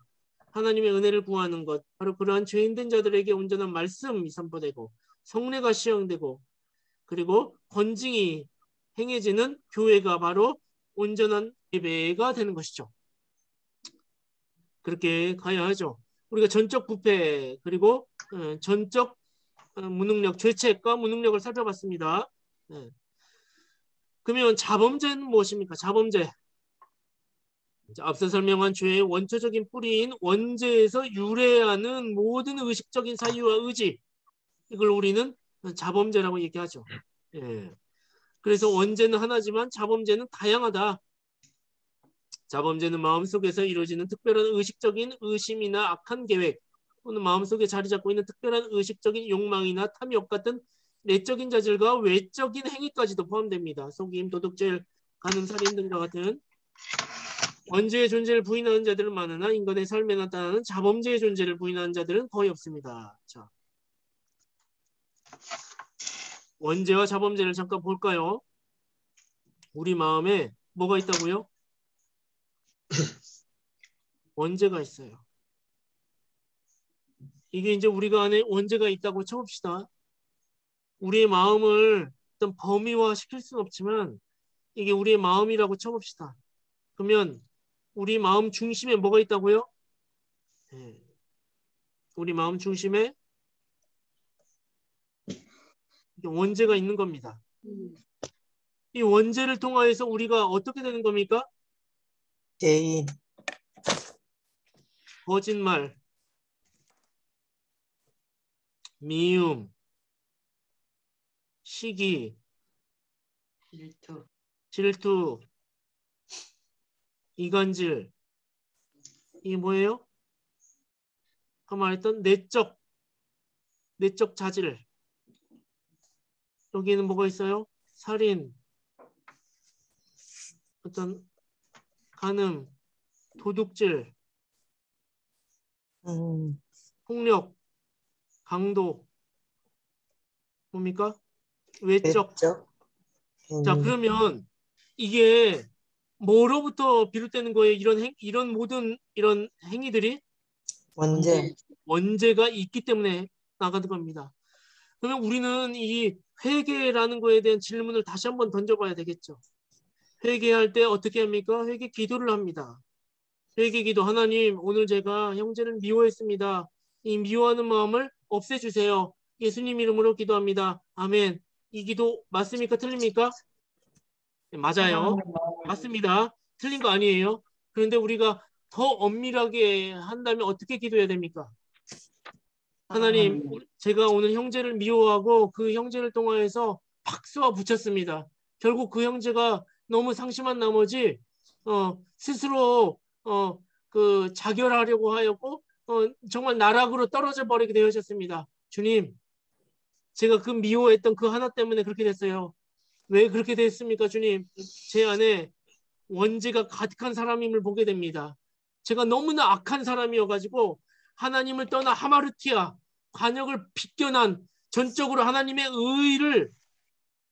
Speaker 1: 하나님의 은혜를 구하는 것, 바로 그러한 죄인된 자들에게 온전한 말씀이 선포되고 성례가 시행되고 그리고 권징이 행해지는 교회가 바로 온전한 예배가 되는 것이죠. 그렇게 가야 하죠. 우리가 전적 부패 그리고 전적 무능력, 죄책과 무능력을 살펴봤습니다. 그러면 자범죄는 무엇입니까? 자범죄. 앞서 설명한 죄의 원초적인 뿌리인 원죄에서 유래하는 모든 의식적인 사유와 의지, 이걸 우리는 자범죄라고 얘기하죠. 예. 그래서 원죄는 하나지만 자범죄는 다양하다. 자범죄는 마음속에서 이루어지는 특별한 의식적인 의심이나 악한 계획 또는 마음속에 자리 잡고 있는 특별한 의식적인 욕망이나 탐욕 같은 내적인 자질과 외적인 행위까지도 포함됩니다. 속임, 도둑질, 간음살인 등과 같은 원죄의 존재를 부인하는 자들은 많으나 인간의 삶에 나타나는 자범죄의 존재를 부인하는 자들은 거의 없습니다. 자, 원죄와 자범죄를 잠깐 볼까요? 우리 마음에 뭐가 있다고요? 원죄가 있어요. 이게 이제 우리가 안에 원죄가 있다고 쳐봅시다. 우리의 마음을 어떤 범위화 시킬 수는 없지만 이게 우리의 마음이라고 쳐봅시다. 그러면 우리 마음 중심에 뭐가 있다고요? 네. 우리 마음 중심에 원죄가 있는 겁니다. 이 원죄를 통하여서 우리가 어떻게 되는 겁니까?
Speaker 3: 죄인,
Speaker 1: 거짓말, 미움, 시기, 질투, 이간질. 이게 뭐예요? 아까 말했던 내적 자질. 여기에는 뭐가 있어요? 살인, 어떤 간음, 도둑질, 폭력, 강도, 뭡니까? 외적.
Speaker 3: 외적,
Speaker 1: 자, 그러면 이게 뭐로부터 비롯되는 거예요? 이런 모든 이런 행위들이
Speaker 3: 원죄,
Speaker 1: 원죄가 있기 때문에 나가는 겁니다. 그러면 우리는 이 회개라는 거에 대한 질문을 다시 한번 던져봐야 되겠죠. 회개할 때 어떻게 합니까? 회개 기도를 합니다. 회개 기도, 하나님, 오늘 제가 형제를 미워했습니다. 이 미워하는 마음을 없애주세요. 예수님 이름으로 기도합니다. 아멘. 이 기도 맞습니까? 틀립니까? 네, 맞아요. 맞습니다. 틀린 거 아니에요. 그런데 우리가 더 엄밀하게 한다면 어떻게 기도해야 됩니까? 하나님, 제가 오늘 형제를 미워하고 그 형제를 통하여서 박수와 붙였습니다. 결국 그 형제가 너무 상심한 나머지 스스로 그 자결하려고 하였고 정말 나락으로 떨어져 버리게 되셨습니다. 주님, 제가 그 미워했던 그 하나 때문에 그렇게 됐어요. 왜 그렇게 됐습니까, 주님? 제 안에 원죄가 가득한 사람임을 보게 됩니다. 제가 너무나 악한 사람이어가지고 하나님을 떠나 하마르티아, 관역을 비껴난 전적으로 하나님의 의를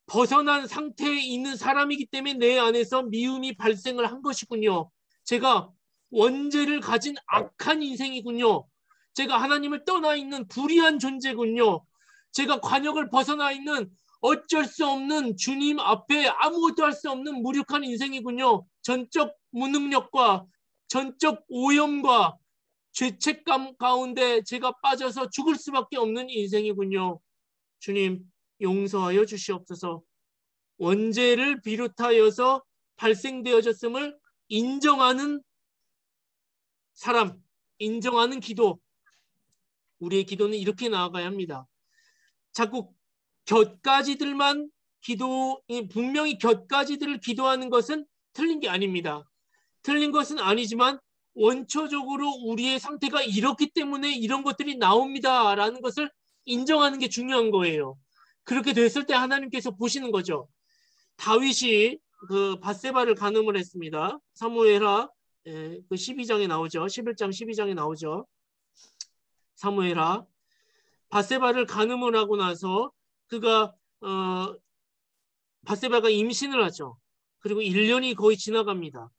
Speaker 1: 벗어난 상태에 있는 사람이기 때문에 내 안에서 미움이 발생을 한 것이군요. 제가 원죄를 가진 악한 인생이군요. 제가 하나님을 떠나 있는 불의한 존재군요. 제가 관역을 벗어나 있는 어쩔 수 없는 주님 앞에 아무것도 할 수 없는 무력한 인생이군요. 전적 무능력과 전적 오염과 죄책감 가운데 제가 빠져서 죽을 수밖에 없는 인생이군요. 주님, 용서하여 주시옵소서. 원죄를 비롯하여서 발생되어졌음을 인정하는 사람, 인정하는 기도. 우리의 기도는 이렇게 나아가야 합니다. 자꾸 곁가지들만 분명히 곁가지들을 기도하는 것은 틀린 게 아닙니다. 틀린 것은 아니지만 원초적으로 우리의 상태가 이렇기 때문에 이런 것들이 나옵니다라는 것을 인정하는 게 중요한 거예요. 그렇게 됐을 때 하나님께서 보시는 거죠. 다윗이 그 밧세바를 간음을 했습니다. 사무엘하 그 12장에 나오죠. 11장 12장에 나오죠. 사무엘하 밧세바를 간음을 하고 나서 그가 밧세바가 임신을 하죠. 그리고 1년이 거의 지나갑니다.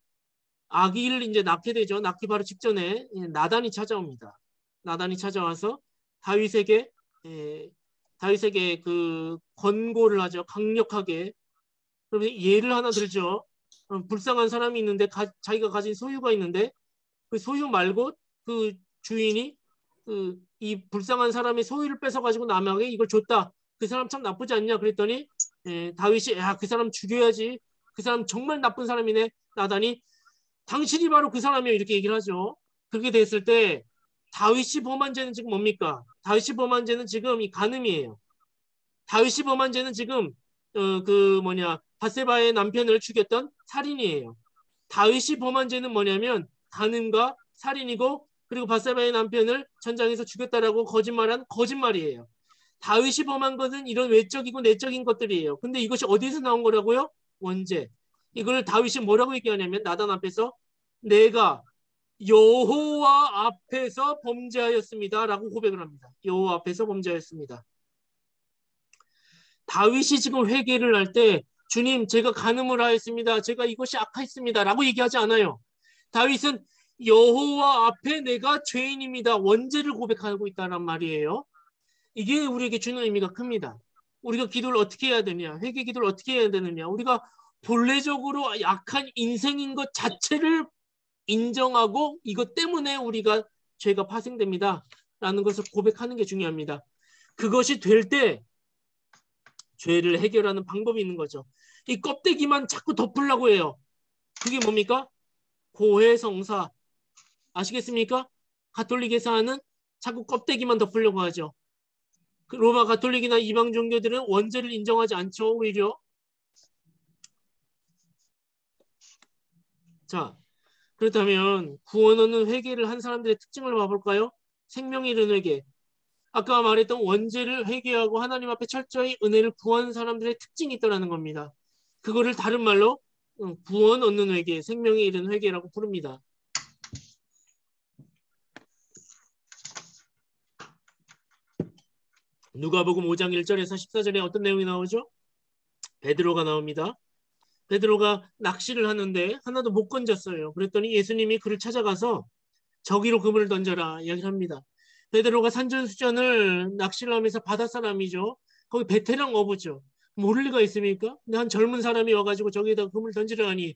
Speaker 1: 아기를 이제 낳게 되죠. 낳기 바로 직전에 나단이 찾아옵니다. 나단이 찾아와서 다윗에게 그 권고를 하죠. 강력하게. 그러면 예를 하나 들죠. 불쌍한 사람이 있는데 자기가 가진 소유가 있는데 그 소유 말고 그 주인이 이 불쌍한 사람의 소유를 뺏어가지고 남에게 이걸 줬다. 그 사람 참 나쁘지 않냐 그랬더니 다윗이 그 사람 죽여야지. 그 사람 정말 나쁜 사람이네. 나단이 당신이 바로 그 사람이에요. 이렇게 얘기를 하죠. 그렇게 됐을 때 다윗이 범한 죄는 지금 뭡니까? 다윗이 범한 죄는 지금 이 간음이에요. 다윗이 범한 죄는 지금 밧세바의 남편을 죽였던 살인이에요. 다윗이 범한 죄는 뭐냐면 간음과 살인이고 그리고 밧세바의 남편을 전장에서 죽였다라고 거짓말한 거짓말이에요. 다윗이 범한 것은 이런 외적이고 내적인 것들이에요. 근데 이것이 어디서 나온 거라고요? 원죄. 이걸 다윗이 뭐라고 얘기하냐면 나단 앞에서 내가 여호와 앞에서 범죄하였습니다 라고 고백을 합니다. 여호와 앞에서 범죄하였습니다. 다윗이 지금 회개를 할 때 주님 제가 간음을 하였습니다. 제가 이것이 악하였습니다 라고 얘기하지 않아요. 다윗은 여호와 앞에 내가 죄인입니다. 원죄를 고백하고 있다는 말이에요. 이게 우리에게 주는 의미가 큽니다. 우리가 기도를 어떻게 해야 되냐, 회개 기도를 어떻게 해야 되느냐, 우리가 본래적으로 약한 인생인 것 자체를 인정하고 이것 때문에 우리가 죄가 파생됩니다 라는 것을 고백하는 게 중요합니다. 그것이 될 때 죄를 해결하는 방법이 있는 거죠. 이 껍데기만 자꾸 덮으려고 해요. 그게 뭡니까? 고해성사. 아시겠습니까? 가톨릭에서 하는 자꾸 껍데기만 덮으려고 하죠. 로마 가톨릭이나 이방 종교들은 원죄를 인정하지 않죠. 오히려. 자, 그렇다면 구원 얻는 회개를 한 사람들의 특징을 봐볼까요? 생명이 이른 회개. 아까 말했던 원죄를 회개하고 하나님 앞에 철저히 은혜를 구하는 사람들의 특징이 있다는 겁니다. 그거를 다른 말로 구원 얻는 회개, 생명이 이른 회개라고 부릅니다. 누가복음 5장 1절에서 14절에 어떤 내용이 나오죠? 베드로가 나옵니다. 베드로가 낚시를 하는데 하나도 못 건졌어요. 그랬더니 예수님이 그를 찾아가서 저기로 그물을 던져라 이야기를 합니다. 베드로가 산전수전을 낚시를 하면서 바다 사람이죠. 거기 베테랑 어부죠. 모를 리가 있습니까? 근데 한 젊은 사람이 와가지고 저기에다 그물을 던지려 하니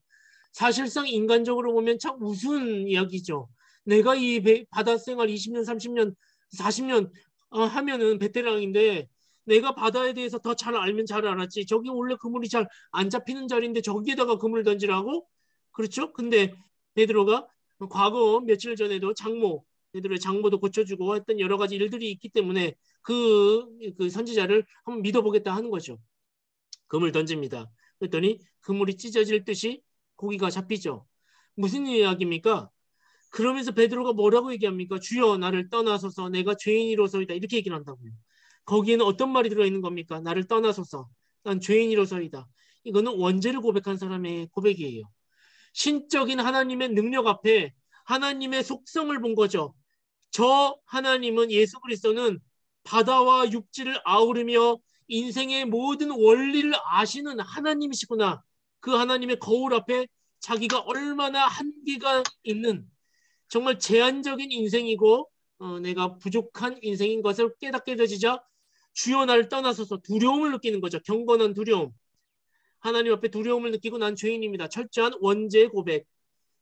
Speaker 1: 사실상 인간적으로 보면 참 우스운 이야기죠. 내가 이 바다 생활 20년, 30년, 40년 하면은 베테랑인데 내가 바다에 대해서 더 잘 알면 잘 알았지. 저기 원래 그물이 잘 안 잡히는 자리인데 저기에다가 그물을 던지라고? 그렇죠? 근데 베드로가 과거 며칠 전에도 베드로의 장모도 고쳐주고 했던 여러 가지 일들이 있기 때문에 그 선지자를 한번 믿어보겠다 하는 거죠. 그물 던집니다. 그랬더니 그물이 찢어질 듯이 고기가 잡히죠. 무슨 이야기입니까? 그러면서 베드로가 뭐라고 얘기합니까? 주여 나를 떠나소서 내가 죄인이로서이다 이렇게 얘기를 한다고요. 거기에는 어떤 말이 들어있는 겁니까? 나를 떠나소서 난 죄인이로서이다. 이거는 원죄를 고백한 사람의 고백이에요. 신적인 하나님의 능력 앞에 하나님의 속성을 본 거죠. 저 하나님은 예수 그리스도는 바다와 육지를 아우르며 인생의 모든 원리를 아시는 하나님이시구나. 그 하나님의 거울 앞에 자기가 얼마나 한계가 있는 정말 제한적인 인생이고 내가 부족한 인생인 것을 깨닫게 되지자 주여 나를 떠나서서 두려움을 느끼는 거죠. 경건한 두려움. 하나님 앞에 두려움을 느끼고 난 죄인입니다. 철저한 원죄 고백.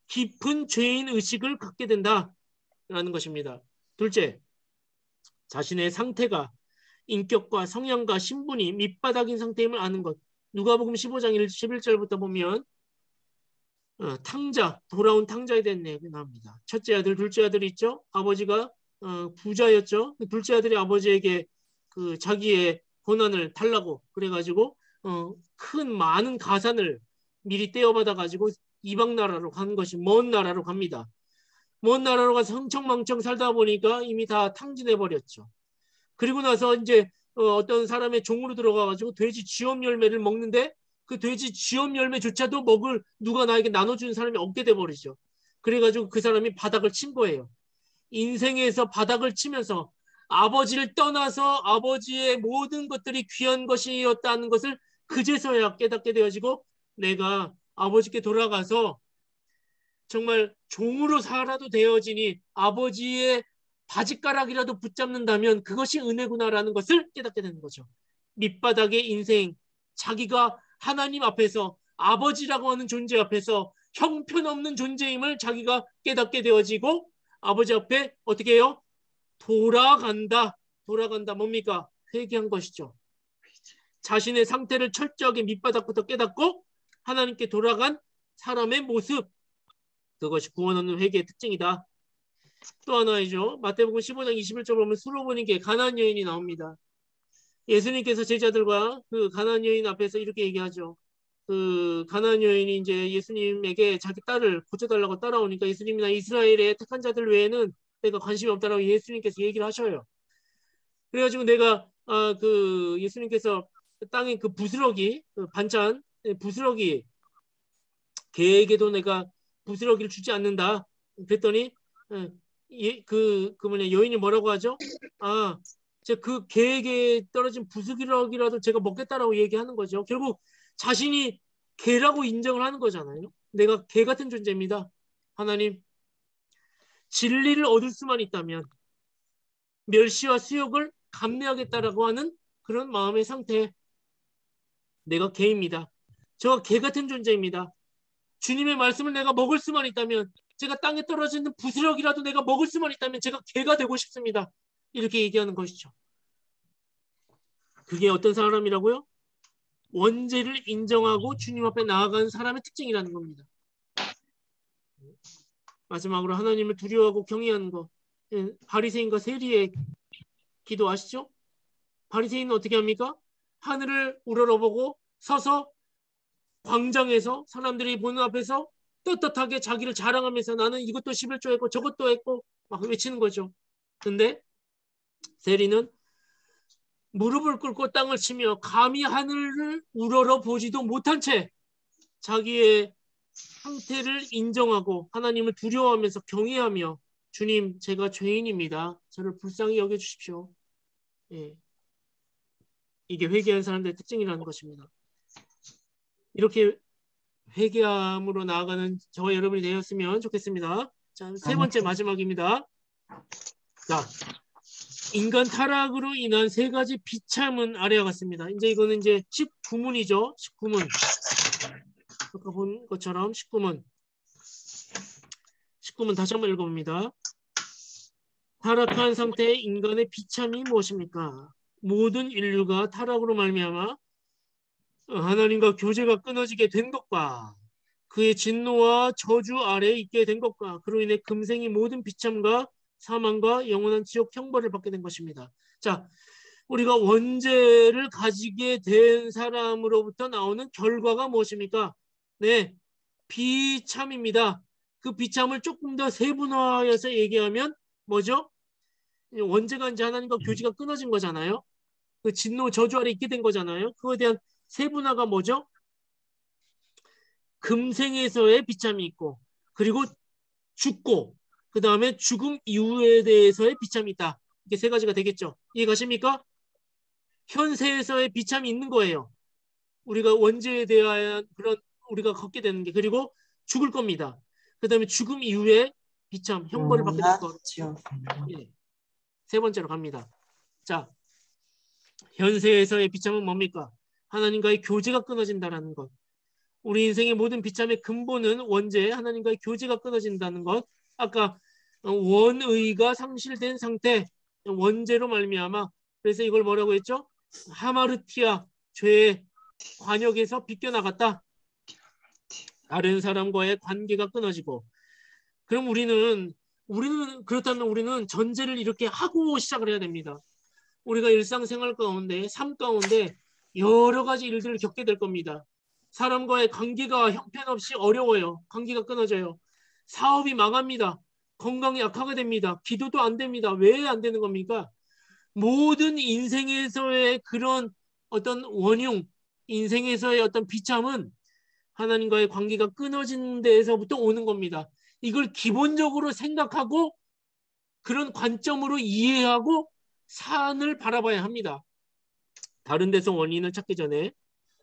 Speaker 1: 깊은 죄인 의식을 갖게 된다라는 것입니다. 둘째, 자신의 상태가 인격과 성향과 신분이 밑바닥인 상태임을 아는 것. 누가복음 15장 11절부터 보면 돌아온 탕자에 대한 얘기 나옵니다. 첫째 아들, 둘째 아들 있죠? 아버지가 부자였죠. 둘째 아들이 아버지에게 그 자기의 고난을 달라고 그래가지고 큰 많은 가산을 미리 떼어받아가지고 이방 나라로 가는 것이 먼 나라로 갑니다. 먼 나라로 가서 흥청망청 살다 보니까 이미 다 탕진해 버렸죠. 그리고 나서 이제 어떤 사람의 종으로 들어가가지고 돼지 쥐엄 열매를 먹는데 그 돼지 쥐엄 열매조차도 누가 나에게 나눠주는 사람이 없게 돼버리죠. 그래가지고 그 사람이 바닥을 친 거예요. 인생에서 바닥을 치면서 아버지를 떠나서 아버지의 모든 것들이 귀한 것이었다는 것을 그제서야 깨닫게 되어지고 내가 아버지께 돌아가서 정말 종으로 살아도 되어지니 아버지의 바짓가락이라도 붙잡는다면 그것이 은혜구나라는 것을 깨닫게 되는 거죠. 밑바닥의 인생, 자기가 하나님 앞에서 아버지라고 하는 존재 앞에서 형편없는 존재임을 자기가 깨닫게 되어지고 아버지 앞에 어떻게 해요? 돌아간다. 뭡니까? 회개한 것이죠. 자신의 상태를 철저하게 밑바닥부터 깨닫고 하나님께 돌아간 사람의 모습. 그것이 구원 얻는 회개의 특징이다. 또 하나이죠. 마태복음 15장 21절 보면 수로보니께 가나안 여인이 나옵니다. 예수님께서 제자들과 그 가나안 여인 앞에서 이렇게 얘기하죠. 그 가나안 여인이 이제 예수님에게 자기 딸을 고쳐달라고 따라오니까 예수님이나 이스라엘의 택한 자들 외에는 내가 관심이 없다라고 예수님께서 얘기를 하셔요. 그래가지고 내가 그 예수님께서 땅에 그 부스러기 그 반찬 부스러기 개에게도 내가 부스러기를 주지 않는다. 그랬더니 여인이 뭐라고 하죠? 아, 그 개에게 떨어진 부스러기라도 제가 먹겠다라고 얘기하는 거죠. 결국 자신이 개라고 인정을 하는 거잖아요. 내가 개 같은 존재입니다. 하나님, 진리를 얻을 수만 있다면 멸시와 수욕을 감내하겠다라고 하는 그런 마음의 상태. 내가 개입니다. 저가 개 같은 존재입니다. 주님의 말씀을 내가 먹을 수만 있다면, 제가 땅에 떨어지는 부스러기라도 내가 먹을 수만 있다면 제가 개가 되고 싶습니다. 이렇게 얘기하는 것이죠. 그게 어떤 사람이라고요? 원죄를 인정하고 주님 앞에 나아가는 사람의 특징이라는 겁니다. 마지막으로 하나님을 두려워하고 경외하는 것. 바리새인과 세리의 기도 아시죠? 바리새인은 어떻게 합니까? 하늘을 우러러보고 서서 광장에서 사람들이 보는 앞에서 떳떳하게 자기를 자랑하면서 나는 이것도 11조 했고 저것도 했고 막 외치는 거죠. 근데 세리는 무릎을 꿇고 땅을 치며 감히 하늘을 우러러 보지도 못한 채 자기의 상태를 인정하고 하나님을 두려워하면서 경외하며 주님, 제가 죄인입니다. 저를 불쌍히 여겨주십시오. 예. 이게 회개한 사람들의 특징이라는 것입니다. 이렇게 회개함으로 나아가는 저와 여러분이 되었으면 좋겠습니다. 자, 세 번째 마지막입니다. 자, 인간 타락으로 인한 세 가지 비참은 아래와 같습니다. 이제 이거는 이제 19문이죠. 19문. 아까 본 것처럼 19문. 19문 다시 한번 읽어봅니다. 타락한 상태의 인간의 비참이 무엇입니까? 모든 인류가 타락으로 말미암아 하나님과 교제가 끊어지게 된 것과 그의 진노와 저주 아래에 있게 된 것과 그로 인해 금생이 모든 비참과 사망과 영원한 지옥 형벌을 받게 된 것입니다. 자, 우리가 원죄를 가지게 된 사람으로부터 나오는 결과가 무엇입니까? 네, 비참입니다. 그 비참을 조금 더 세분화해서 얘기하면 뭐죠? 원죄가 이제 하나님과 교제가 끊어진 거잖아요. 그 진노 저주 아래 있게 된 거잖아요. 그거에 대한 세분화가 뭐죠? 금생에서의 비참이 있고, 그리고 죽고, 그 다음에 죽음 이후에 대해서의 비참이 있다. 이게 세 가지가 되겠죠. 이해가십니까? 현세에서의 비참이 있는 거예요. 우리가 원죄에 대한 그런 우리가 겪게 되는 게, 그리고 죽을 겁니다. 그 다음에 죽음 이후에 비참, 형벌을 받게 될 것. 예. 세 번째로 갑니다. 자, 현세에서의 비참은 뭡니까? 하나님과의 교제가 끊어진다는 것. 우리 인생의 모든 비참의 근본은 원죄, 하나님과의 교제가 끊어진다는 것. 아까 원의가 상실된 상태, 원죄로 말미암아. 그래서 이걸 뭐라고 했죠? 하마르티아, 죄의 관역에서 비껴나갔다. 다른 사람과의 관계가 끊어지고. 그럼 우리는 그렇다면 우리는 전제를 이렇게 하고 시작을 해야 됩니다. 우리가 일상생활 가운데, 삶 가운데 여러 가지 일들을 겪게 될 겁니다. 사람과의 관계가 형편없이 어려워요. 관계가 끊어져요. 사업이 망합니다. 건강이 악화가 됩니다. 기도도 안 됩니다. 왜 안 되는 겁니까? 모든 인생에서의 그런 어떤 원흉, 인생에서의 어떤 비참은 하나님과의 관계가 끊어진 데에서부터 오는 겁니다. 이걸 기본적으로 생각하고 그런 관점으로 이해하고 산을 바라봐야 합니다. 다른 데서 원인을 찾기 전에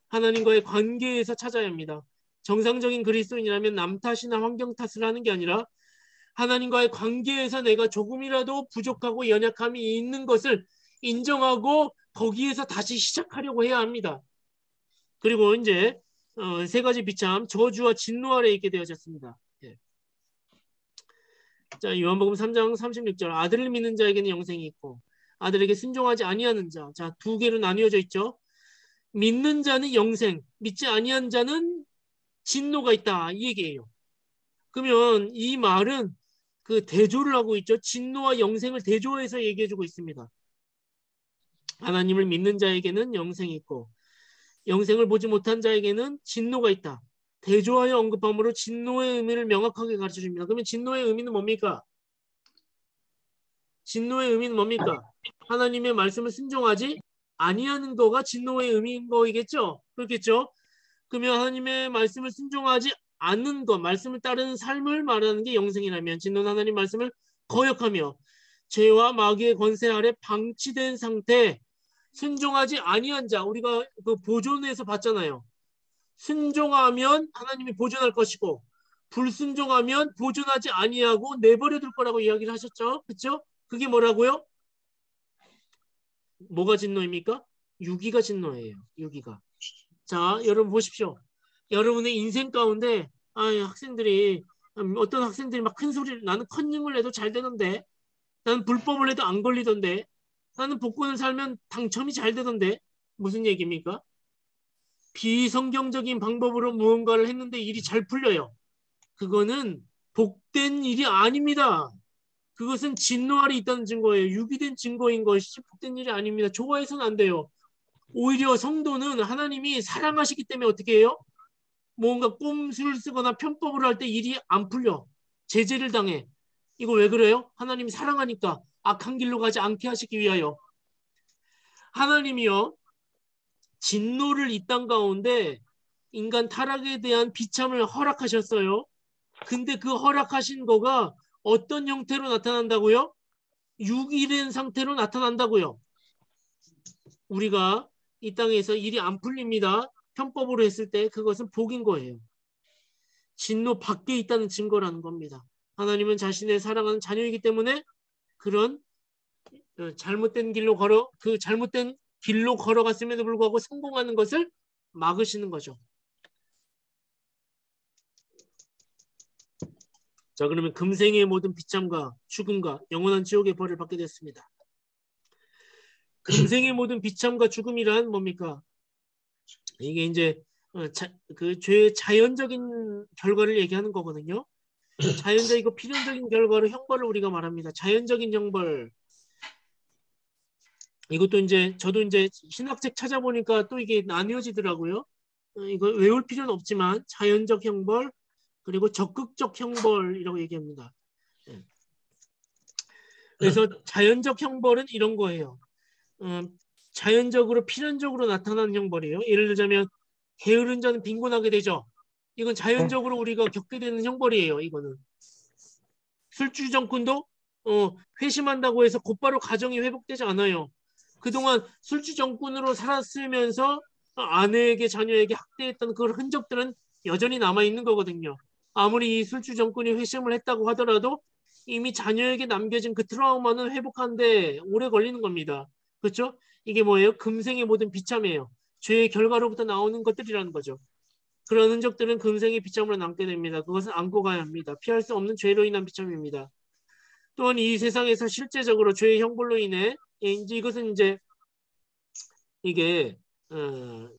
Speaker 1: 하나님과의 관계에서 찾아야 합니다. 정상적인 그리스도인이라면 남 탓이나 환경 탓을 하는 게 아니라 하나님과의 관계에서 내가 조금이라도 부족하고 연약함이 있는 것을 인정하고 거기에서 다시 시작하려고 해야 합니다. 그리고 이제 세 가지 비참, 저주와 진노 아래 있게 되어졌습니다. 예. 자, 요한복음 3장 36절, 아들을 믿는 자에게는 영생이 있고 아들에게 순종하지 아니하는 자, 자, 두 개로 나뉘어져 있죠. 믿는 자는 영생, 믿지 아니한 자는 진노가 있다, 이 얘기예요. 그러면 이 말은 그 대조를 하고 있죠. 진노와 영생을 대조해서 얘기해주고 있습니다. 하나님을 믿는 자에게는 영생이 있고 영생을 보지 못한 자에게는 진노가 있다. 대조하여 언급함으로 진노의 의미를 명확하게 가르쳐줍니다. 그러면 진노의 의미는 뭡니까? 진노의 의미는 뭡니까? 하나님의 말씀을 순종하지 아니하는 거가 진노의 의미인 거이겠죠? 그렇겠죠? 그러면 하나님의 말씀을 순종하지 않는 것, 말씀을 따르는 삶을 말하는 게 영생이라면 진노는 하나님 말씀을 거역하며 죄와 마귀의 권세 아래 방치된 상태, 순종하지 아니한 자, 우리가 그 보존에서 봤잖아요. 순종하면 하나님이 보존할 것이고 불순종하면 보존하지 아니하고 내버려 둘 거라고 이야기를 하셨죠. 그렇죠? 그게 뭐라고요? 뭐가 진노입니까? 유기가 진노예요. 유기가. 자, 여러분 보십시오. 여러분의 인생 가운데 학생들이 어떤 학생들이 막 큰 소리를 나는 컨닝을 해도 잘 되던데 나는 불법을 해도 안 걸리던데 나는 복권을 살면 당첨이 잘 되던데 무슨 얘기입니까? 비성경적인 방법으로 무언가를 했는데 일이 잘 풀려요. 그거는 복된 일이 아닙니다. 그것은 진노 아래 있다는 증거예요. 유기된 증거인 것이지 복된 일이 아닙니다. 좋아해서는 안 돼요. 오히려 성도는 하나님이 사랑하시기 때문에 어떻게 해요? 뭔가 꼼수를 쓰거나 편법을 할 때 일이 안 풀려. 제재를 당해. 이거 왜 그래요? 하나님이 사랑하니까 악한 길로 가지 않게 하시기 위하여. 하나님이요. 진노를 이 땅 가운데 인간 타락에 대한 비참을 허락하셨어요. 근데 그 허락하신 거가 어떤 형태로 나타난다고요? 유기된 상태로 나타난다고요. 우리가 이 땅에서 일이 안 풀립니다. 편법으로 했을 때 그것은 복인 거예요. 진노 밖에 있다는 증거라는 겁니다. 하나님은 자신의 사랑하는 자녀이기 때문에 그런 잘못된 길로 걸어갔음에도 불구하고 성공하는 것을 막으시는 거죠. 자, 그러면 금생의 모든 비참과 죽음과 영원한 지옥의 벌을 받게 됐습니다. 금생의 모든 비참과 죽음이란 뭡니까? 이게 이제 그 죄의 자연적인 결과를 얘기하는 거거든요. 자연적이고 필연적인 결과로 형벌을 우리가 말합니다. 자연적인 형벌. 이것도 이제 저도 이제 신학책 찾아보니까 또 이게 나뉘어지더라고요. 이거 외울 필요는 없지만 자연적 형벌 그리고 적극적 형벌이라고 얘기합니다. 그래서 자연적 형벌은 이런 거예요. 자연적으로 필연적으로 나타나는 형벌이에요. 예를 들자면 게으른 자는 빈곤하게 되죠. 이건 자연적으로 우리가 겪게 되는 형벌이에요. 이거는 술주정꾼도 회심한다고 해서 곧바로 가정이 회복되지 않아요. 그동안 술주정꾼으로 살았으면서 아내에게 자녀에게 학대했던 그 흔적들은 여전히 남아있는 거거든요. 아무리 이 술주정꾼이 회심을 했다고 하더라도 이미 자녀에게 남겨진 그 트라우마는 회복하는데 오래 걸리는 겁니다. 그렇죠? 이게 뭐예요? 금생의 모든 비참이에요. 죄의 결과로부터 나오는 것들이라는 거죠. 그런 흔적들은 금생의 비참으로 남게 됩니다. 그것은 안고 가야 합니다. 피할 수 없는 죄로 인한 비참입니다. 또한 이 세상에서 실제적으로 죄의 형벌로 인해 이것은 이제 이게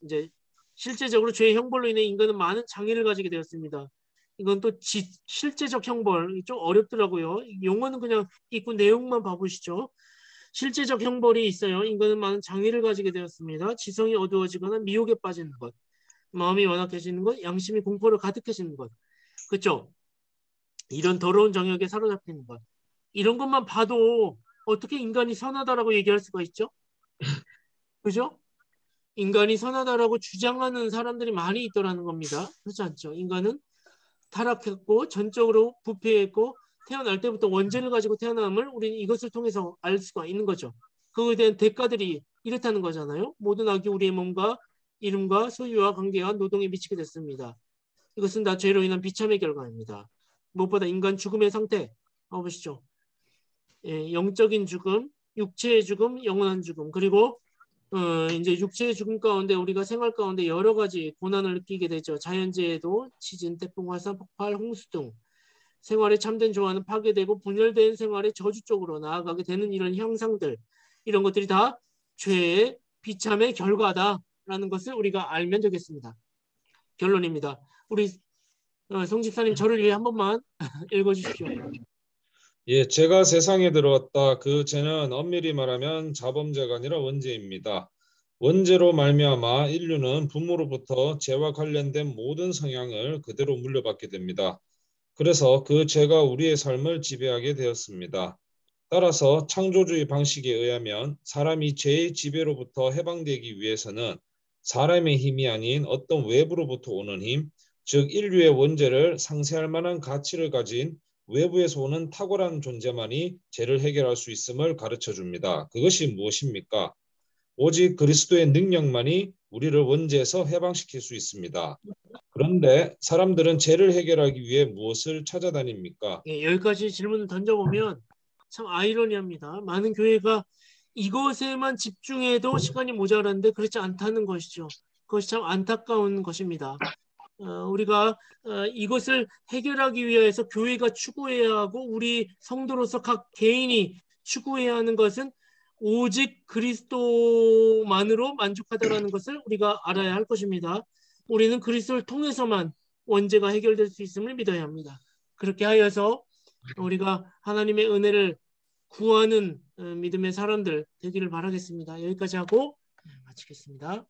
Speaker 1: 이제 실제적으로 죄의 형벌로 인해 인간은 많은 장애를 가지게 되었습니다. 이건 또 실제적 형벌 좀 어렵더라고요. 용어는 그냥 읽고 내용만 봐보시죠. 실제적 형벌이 있어요. 인간은 많은 장애를 가지게 되었습니다. 지성이 어두워지거나 미혹에 빠지는 것, 마음이 완악해지는 것, 양심이 공포로 가득해지는 것, 그렇죠? 이런 더러운 정욕에 사로잡히는 것, 이런 것만 봐도 어떻게 인간이 선하다라고 얘기할 수가 있죠? 그죠? 인간이 선하다라고 주장하는 사람들이 많이 있더라는 겁니다. 그렇지 않죠? 인간은 타락했고 전적으로 부패했고 태어날 때부터 원죄를 가지고 태어남을 우리는 이것을 통해서 알 수가 있는 거죠. 그거에 대한 대가들이 이렇다는 거잖아요. 모든 악이 우리의 몸과 이름과 소유와 관계와 노동에 미치게 됐습니다. 이것은 다 죄로 인한 비참의 결과입니다. 무엇보다 인간 죽음의 상태 보시죠. 영적인 죽음, 육체의 죽음, 영원한 죽음, 그리고 이제 육체의 죽음 가운데 우리가 생활 가운데 여러 가지 고난을 느끼게 되죠. 자연재해도 지진, 태풍, 화산, 폭발, 홍수 등 생활의 참된 조화는 파괴되고 분열된 생활의 저주 쪽으로 나아가게 되는 이런 형상들, 이런 것들이 다 죄의 비참의 결과다라는 것을 우리가 알면 되겠습니다. 결론입니다. 우리 송 집사님 저를 위해 한 번만 읽어주십시오.
Speaker 2: 예, 제가 세상에 들어왔다. 그 죄는 엄밀히 말하면 자범죄가 아니라 원죄입니다. 원죄로 말미암아 인류는 부모로부터 죄와 관련된 모든 성향을 그대로 물려받게 됩니다. 그래서 그 죄가 우리의 삶을 지배하게 되었습니다. 따라서 창조주의 방식에 의하면 사람이 죄의 지배로부터 해방되기 위해서는 사람의 힘이 아닌 어떤 외부로부터 오는 힘, 즉 인류의 원죄를 상쇄할 만한 가치를 가진 외부에서 오는 탁월한 존재만이 죄를 해결할 수 있음을 가르쳐 줍니다. 그것이 무엇입니까? 오직 그리스도의 능력만이 우리를 원죄에서 해방시킬 수 있습니다. 그런데 사람들은 죄를 해결하기 위해 무엇을 찾아다닙니까?
Speaker 1: 예, 여기까지 질문을 던져보면 참 아이러니합니다. 많은 교회가 이것에만 집중해도 시간이 모자란데 그렇지 않다는 것이죠. 그것이 참 안타까운 것입니다. 우리가 이것을 해결하기 위해서 교회가 추구해야 하고 우리 성도로서 각 개인이 추구해야 하는 것은 오직 그리스도만으로 만족하다라는 것을 우리가 알아야 할 것입니다. 우리는 그리스도를 통해서만 원죄가 해결될 수 있음을 믿어야 합니다. 그렇게 하여서 우리가 하나님의 은혜를 구하는 믿음의 사람들 되기를 바라겠습니다. 여기까지 하고 마치겠습니다.